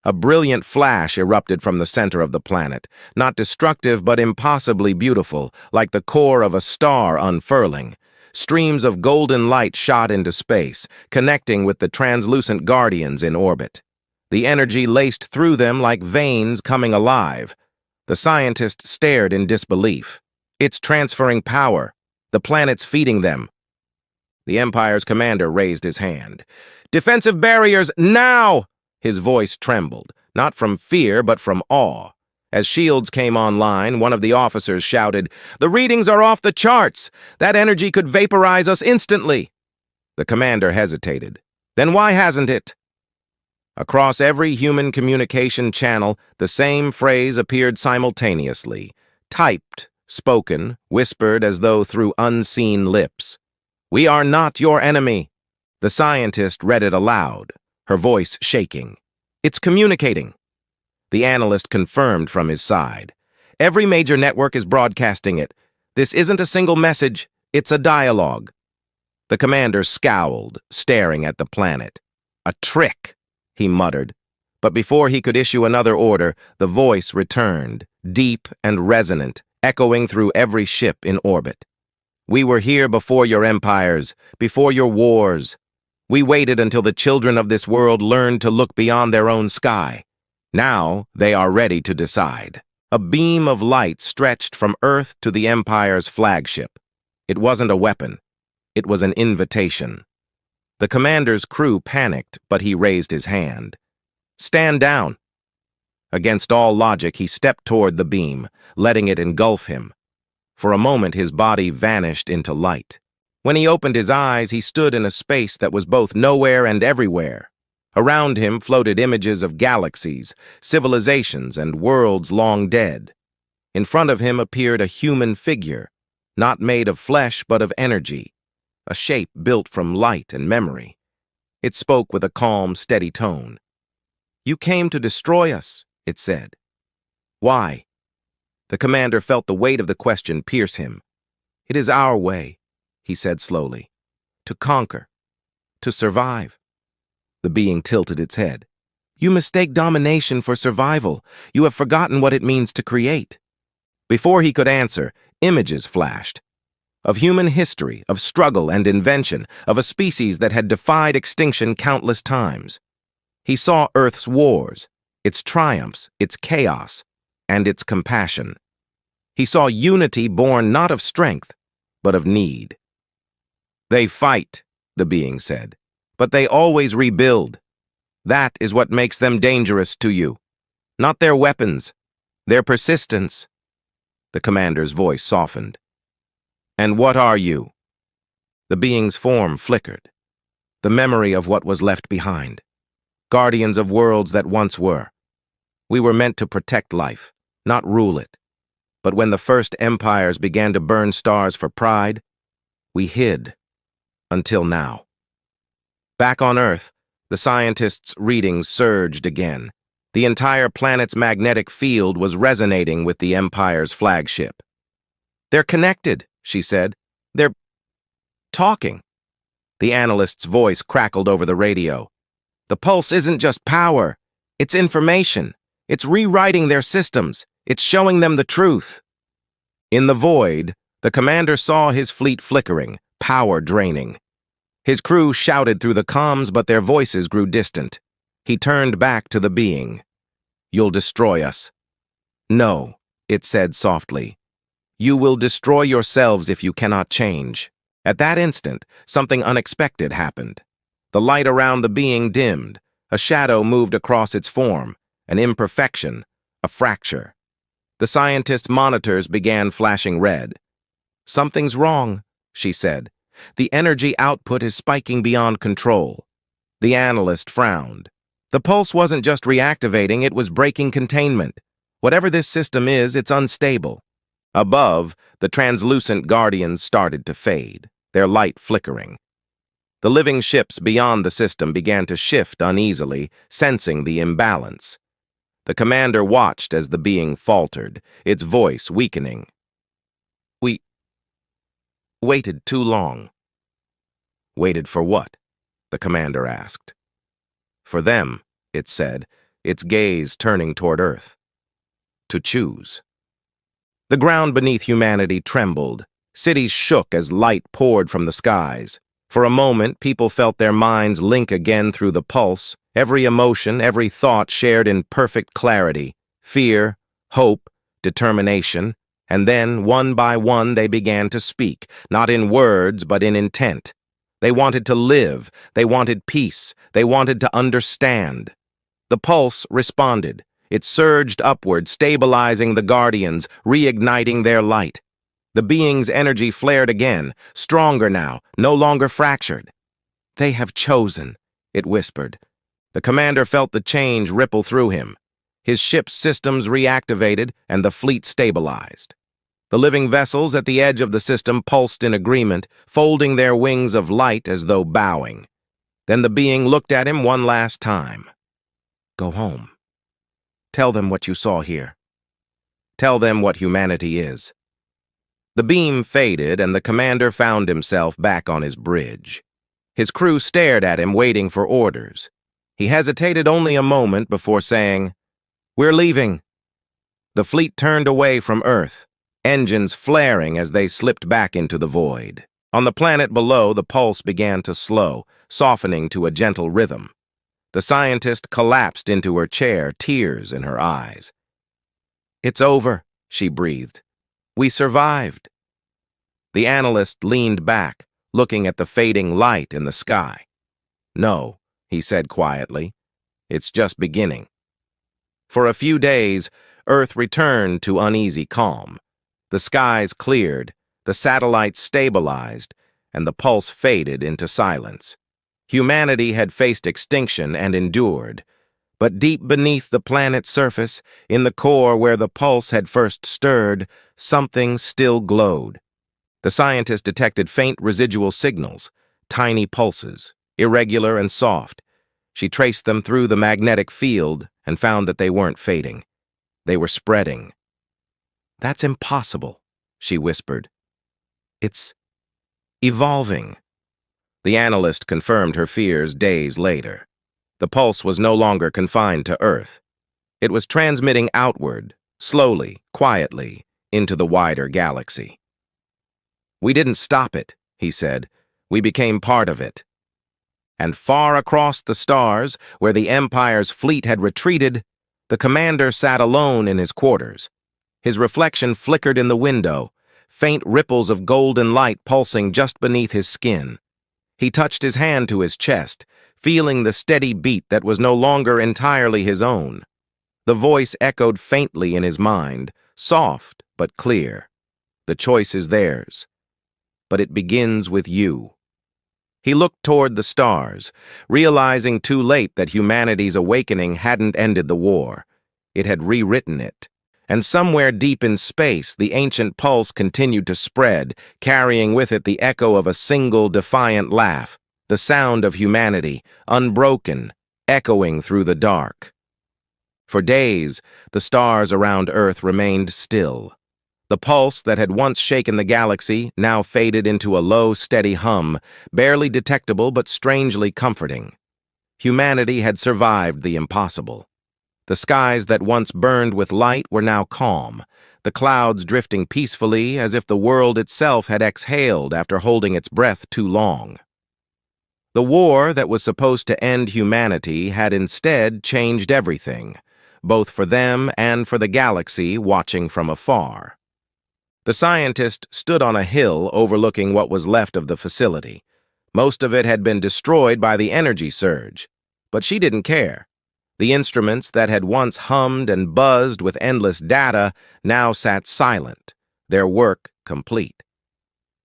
A brilliant flash erupted from the center of the planet, not destructive but impossibly beautiful, like the core of a star unfurling. Streams of golden light shot into space, connecting with the translucent guardians in orbit. The energy laced through them like veins coming alive. The scientist stared in disbelief. It's transferring power. The planet's feeding them. The Empire's commander raised his hand. "Defensive barriers, now!" His voice trembled, not from fear but from awe. As shields came online, one of the officers shouted, "The readings are off the charts! That energy could vaporize us instantly!" The commander hesitated. "Then why hasn't it?" Across every human communication channel, the same phrase appeared simultaneously, typed, spoken, whispered as though through unseen lips. "We are not your enemy." The scientist read it aloud, her voice shaking. "It's communicating." The analyst confirmed from his side. "Every major network is broadcasting it. This isn't a single message, it's a dialogue." The commander scowled, staring at the planet. "A trick," he muttered. But before he could issue another order, the voice returned, deep and resonant, echoing through every ship in orbit. "We were here before your empires, before your wars. We waited until the children of this world learned to look beyond their own sky. Now they are ready to decide." A beam of light stretched from Earth to the Empire's flagship. It wasn't a weapon. It was an invitation. The commander's crew panicked, but he raised his hand. "Stand down." Against all logic, he stepped toward the beam, letting it engulf him. For a moment, his body vanished into light. When he opened his eyes, he stood in a space that was both nowhere and everywhere. Around him floated images of galaxies, civilizations, and worlds long dead. In front of him appeared a human figure, not made of flesh but of energy, a shape built from light and memory. It spoke with a calm, steady tone. You came to destroy us, it said. Why? The commander felt the weight of the question pierce him. It is our way, he said slowly. To conquer. To survive. The being tilted its head. You mistake domination for survival. You have forgotten what it means to create. Before he could answer, images flashed. Of human history, of struggle and invention, of a species that had defied extinction countless times. He saw Earth's wars, its triumphs, its chaos, and its compassion. He saw unity born not of strength, but of need. They fight, the being said, but they always rebuild. That is what makes them dangerous to you. Not their weapons, their persistence. The commander's voice softened. And what are you? The being's form flickered. The memory of what was left behind. Guardians of worlds that once were. We were meant to protect life, not rule it. But when the first empires began to burn stars for pride, we hid. Until now. Back on Earth, the scientists' readings surged again. The entire planet's magnetic field was resonating with the Empire's flagship. They're connected, she said. They're talking. The analyst's voice crackled over the radio. The pulse isn't just power. It's information. It's rewriting their systems. It's showing them the truth. In the void, the commander saw his fleet flickering, power draining. His crew shouted through the comms, but their voices grew distant. He turned back to the being. You'll destroy us. No, it said softly. You will destroy yourselves if you cannot change. At that instant, something unexpected happened. The light around the being dimmed. A shadow moved across its form, an imperfection, a fracture. The scientist's monitors began flashing red. Something's wrong, she said. The energy output is spiking beyond control. The analyst frowned. The pulse wasn't just reactivating, it was breaking containment. Whatever this system is, it's unstable. Above, the translucent guardians started to fade, their light flickering. The living ships beyond the system began to shift uneasily, sensing the imbalance. The commander watched as the being faltered, its voice weakening. We waited too long. Waited for what? The commander asked. For them, it said, its gaze turning toward Earth. To choose. The ground beneath humanity trembled. Cities shook as light poured from the skies. For a moment, people felt their minds link again through the pulse, every emotion, every thought shared in perfect clarity. Fear, hope, determination. And then, one by one, they began to speak, not in words, but in intent. They wanted to live. They wanted peace. They wanted to understand. The pulse responded. It surged upward, stabilizing the guardians, reigniting their light. The being's energy flared again, stronger now, no longer fractured. They have chosen, it whispered. The commander felt the change ripple through him. His ship's systems reactivated and the fleet stabilized. The living vessels at the edge of the system pulsed in agreement, folding their wings of light as though bowing. Then the being looked at him one last time. Go home. Tell them what you saw here. Tell them what humanity is. The beam faded, and the commander found himself back on his bridge. His crew stared at him, waiting for orders. He hesitated only a moment before saying, We're leaving. The fleet turned away from Earth, engines flaring as they slipped back into the void. On the planet below, the pulse began to slow, softening to a gentle rhythm. The scientist collapsed into her chair, tears in her eyes. It's over, she breathed. We survived. The analyst leaned back, looking at the fading light in the sky. No, he said quietly. It's just beginning. For a few days, Earth returned to uneasy calm. The skies cleared, the satellites stabilized, and the pulse faded into silence. Humanity had faced extinction and endured. But deep beneath the planet's surface, in the core where the pulse had first stirred, something still glowed. The scientist detected faint residual signals, tiny pulses, irregular and soft. She traced them through the magnetic field and found that they weren't fading. They were spreading. "That's impossible," she whispered. "It's evolving." The analyst confirmed her fears days later. The pulse was no longer confined to Earth. It was transmitting outward, slowly, quietly, into the wider galaxy. "We didn't stop it," he said. "We became part of it." And far across the stars, where the Empire's fleet had retreated, the commander sat alone in his quarters. His reflection flickered in the window, faint ripples of golden light pulsing just beneath his skin. He touched his hand to his chest, feeling the steady beat that was no longer entirely his own. The voice echoed faintly in his mind, soft but clear. "The choice is theirs, but it begins with you." He looked toward the stars, realizing too late that humanity's awakening hadn't ended the war. It had rewritten it. And somewhere deep in space, the ancient pulse continued to spread, carrying with it the echo of a single defiant laugh, the sound of humanity, unbroken, echoing through the dark. For days, the stars around Earth remained still. The pulse that had once shaken the galaxy now faded into a low, steady hum, barely detectable but strangely comforting. Humanity had survived the impossible. The skies that once burned with light were now calm, the clouds drifting peacefully as if the world itself had exhaled after holding its breath too long. The war that was supposed to end humanity had instead changed everything, both for them and for the galaxy watching from afar. The scientist stood on a hill overlooking what was left of the facility. Most of it had been destroyed by the energy surge, but she didn't care. The instruments that had once hummed and buzzed with endless data now sat silent, their work complete.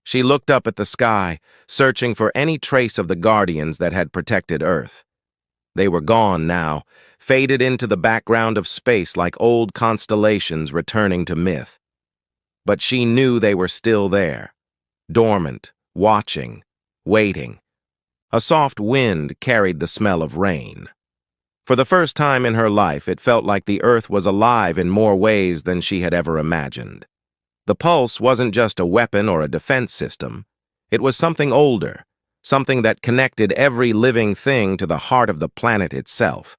She looked up at the sky, searching for any trace of the guardians that had protected Earth. They were gone now, faded into the background of space like old constellations returning to myth. But she knew they were still there, dormant, watching, waiting. A soft wind carried the smell of rain. For the first time in her life, it felt like the Earth was alive in more ways than she had ever imagined. The pulse wasn't just a weapon or a defense system. It was something older, something that connected every living thing to the heart of the planet itself.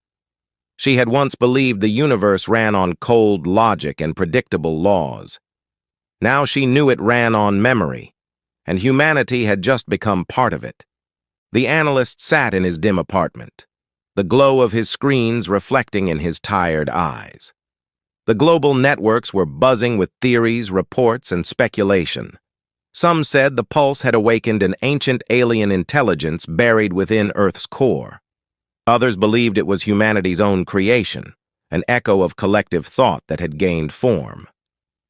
She had once believed the universe ran on cold logic and predictable laws. Now she knew it ran on memory, and humanity had just become part of it. The analyst sat in his dim apartment, the glow of his screens reflecting in his tired eyes. The global networks were buzzing with theories, reports, and speculation. Some said the pulse had awakened an ancient alien intelligence buried within Earth's core. Others believed it was humanity's own creation, an echo of collective thought that had gained form.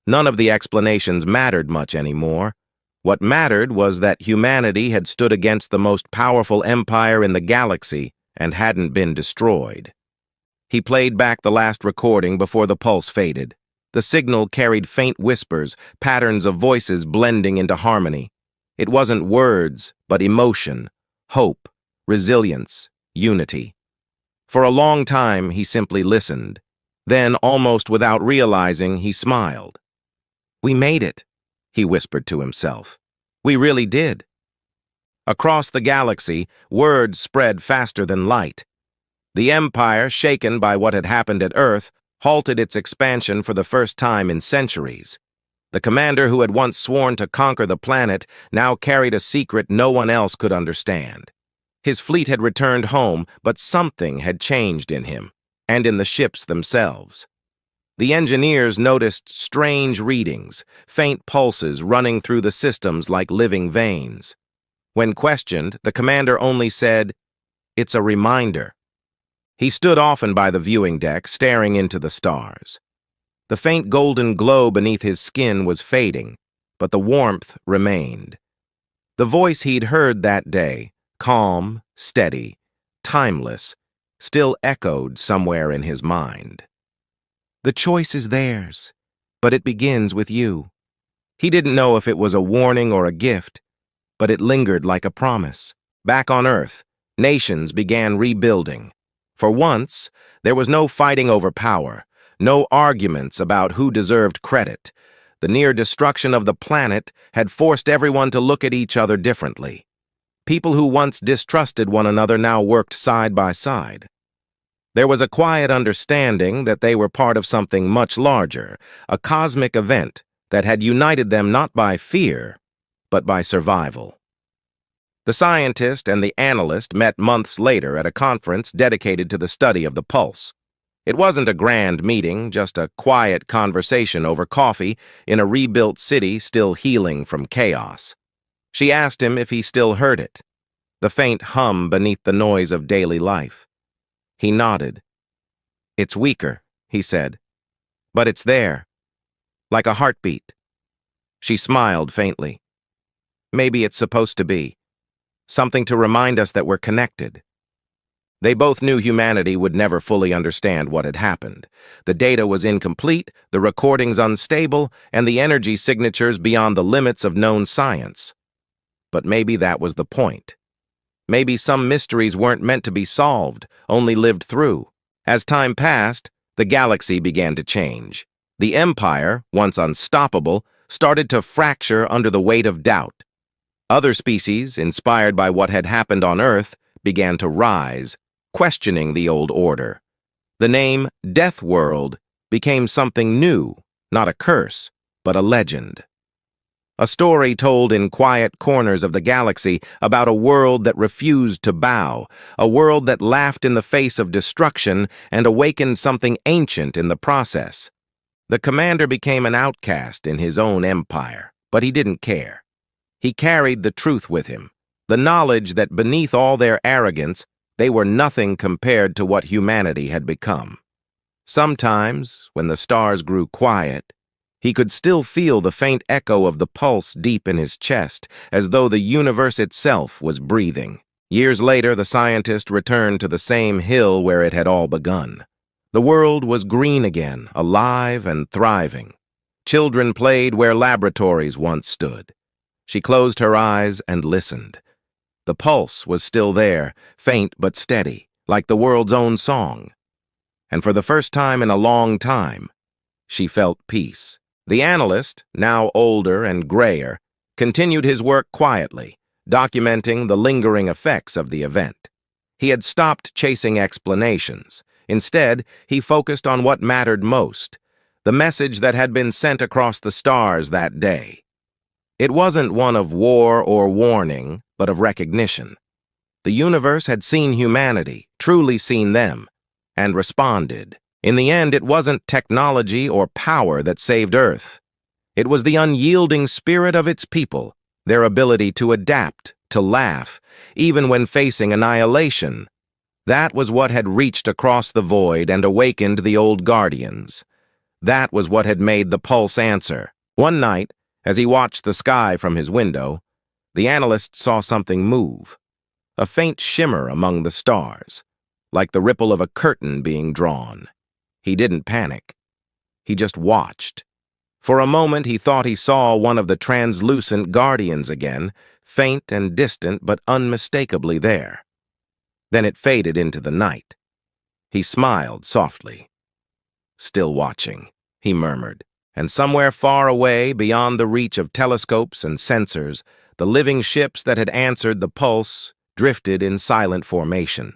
None of the explanations mattered much anymore. What mattered was that humanity had stood against the most powerful empire in the galaxy and hadn't been destroyed. He played back the last recording before the pulse faded. The signal carried faint whispers, patterns of voices blending into harmony. It wasn't words, but emotion, hope, resilience, unity. For a long time, he simply listened. Then, almost without realizing, he smiled. "We made it," he whispered to himself. "We really did." Across the galaxy, word spread faster than light. The Empire, shaken by what had happened at Earth, halted its expansion for the first time in centuries. The commander who had once sworn to conquer the planet now carried a secret no one else could understand. His fleet had returned home, but something had changed in him, and in the ships themselves. The engineers noticed strange readings, faint pulses running through the systems like living veins. When questioned, the commander only said, "It's a reminder." He stood often by the viewing deck, staring into the stars. The faint golden glow beneath his skin was fading, but the warmth remained. The voice he'd heard that day, calm, steady, timeless, still echoed somewhere in his mind. "The choice is theirs, but it begins with you." He didn't know if it was a warning or a gift, but it lingered like a promise. Back on Earth, Nations began rebuilding. For once, there was no fighting over power, no arguments about who deserved credit. The near destruction of the planet had forced everyone to look at each other differently. People who once distrusted one another now worked side by side. There was a quiet understanding that they were part of something much larger, a cosmic event that had united them not by fear, but by survival. The scientist and the analyst met months later at a conference dedicated to the study of the pulse. It wasn't a grand meeting, just a quiet conversation over coffee in a rebuilt city still healing from chaos. She asked him if he still heard it, the faint hum beneath the noise of daily life. He nodded. "It's weaker," he said, "but it's there, like a heartbeat." She smiled faintly. "Maybe it's supposed to be. Something to remind us that we're connected." They both knew humanity would never fully understand what had happened. The data was incomplete, the recordings unstable, and the energy signatures beyond the limits of known science. But maybe that was the point. Maybe some mysteries weren't meant to be solved, only lived through. As time passed, the galaxy began to change. The Empire, once unstoppable, started to fracture under the weight of doubt. Other species, inspired by what had happened on Earth, began to rise, questioning the old order. The name Death World became something new, not a curse, but a legend. A story told in quiet corners of the galaxy about a world that refused to bow, a world that laughed in the face of destruction and awakened something ancient in the process. The commander became an outcast in his own empire, but he didn't care. He carried the truth with him, the knowledge that beneath all their arrogance, they were nothing compared to what humanity had become. Sometimes, when the stars grew quiet, he could still feel the faint echo of the pulse deep in his chest, as though the universe itself was breathing. Years later, the scientist returned to the same hill where it had all begun. The world was green again, alive and thriving. Children played where laboratories once stood. She closed her eyes and listened. The pulse was still there, faint but steady, like the world's own song. And for the first time in a long time, she felt peace. The analyst, now older and grayer, continued his work quietly, documenting the lingering effects of the event. He had stopped chasing explanations. Instead, he focused on what mattered most, the message that had been sent across the stars that day. It wasn't one of war or warning, but of recognition. The universe had seen humanity, truly seen them, and responded. In the end, it wasn't technology or power that saved Earth. It was the unyielding spirit of its people, their ability to adapt, to laugh, even when facing annihilation. That was what had reached across the void and awakened the old guardians. That was what had made the pulse answer. One night, as he watched the sky from his window, the analyst saw something move, a faint shimmer among the stars, like the ripple of a curtain being drawn. He didn't panic. He just watched. For a moment, he thought he saw one of the translucent guardians again, faint and distant but unmistakably there. Then it faded into the night. He smiled softly. "Still watching," he murmured, and somewhere far away, beyond the reach of telescopes and sensors, the living ships that had answered the pulse drifted in silent formation.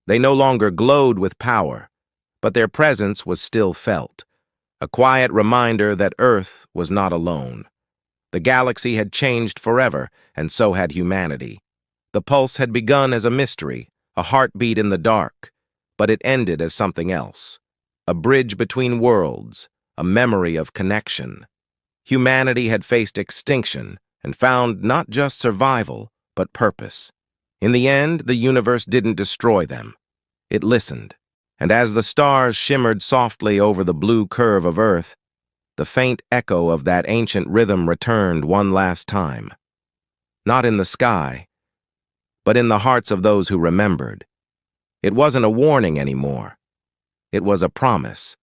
They no longer glowed with power, but their presence was still felt, a quiet reminder that Earth was not alone. The galaxy had changed forever, and so had humanity. The pulse had begun as a mystery, a heartbeat in the dark, but it ended as something else, a bridge between worlds, a memory of connection. Humanity had faced extinction and found not just survival, but purpose. In the end, the universe didn't destroy them. It listened. And as the stars shimmered softly over the blue curve of Earth, the faint echo of that ancient rhythm returned one last time. Not in the sky, but in the hearts of those who remembered. It wasn't a warning anymore. It was a promise.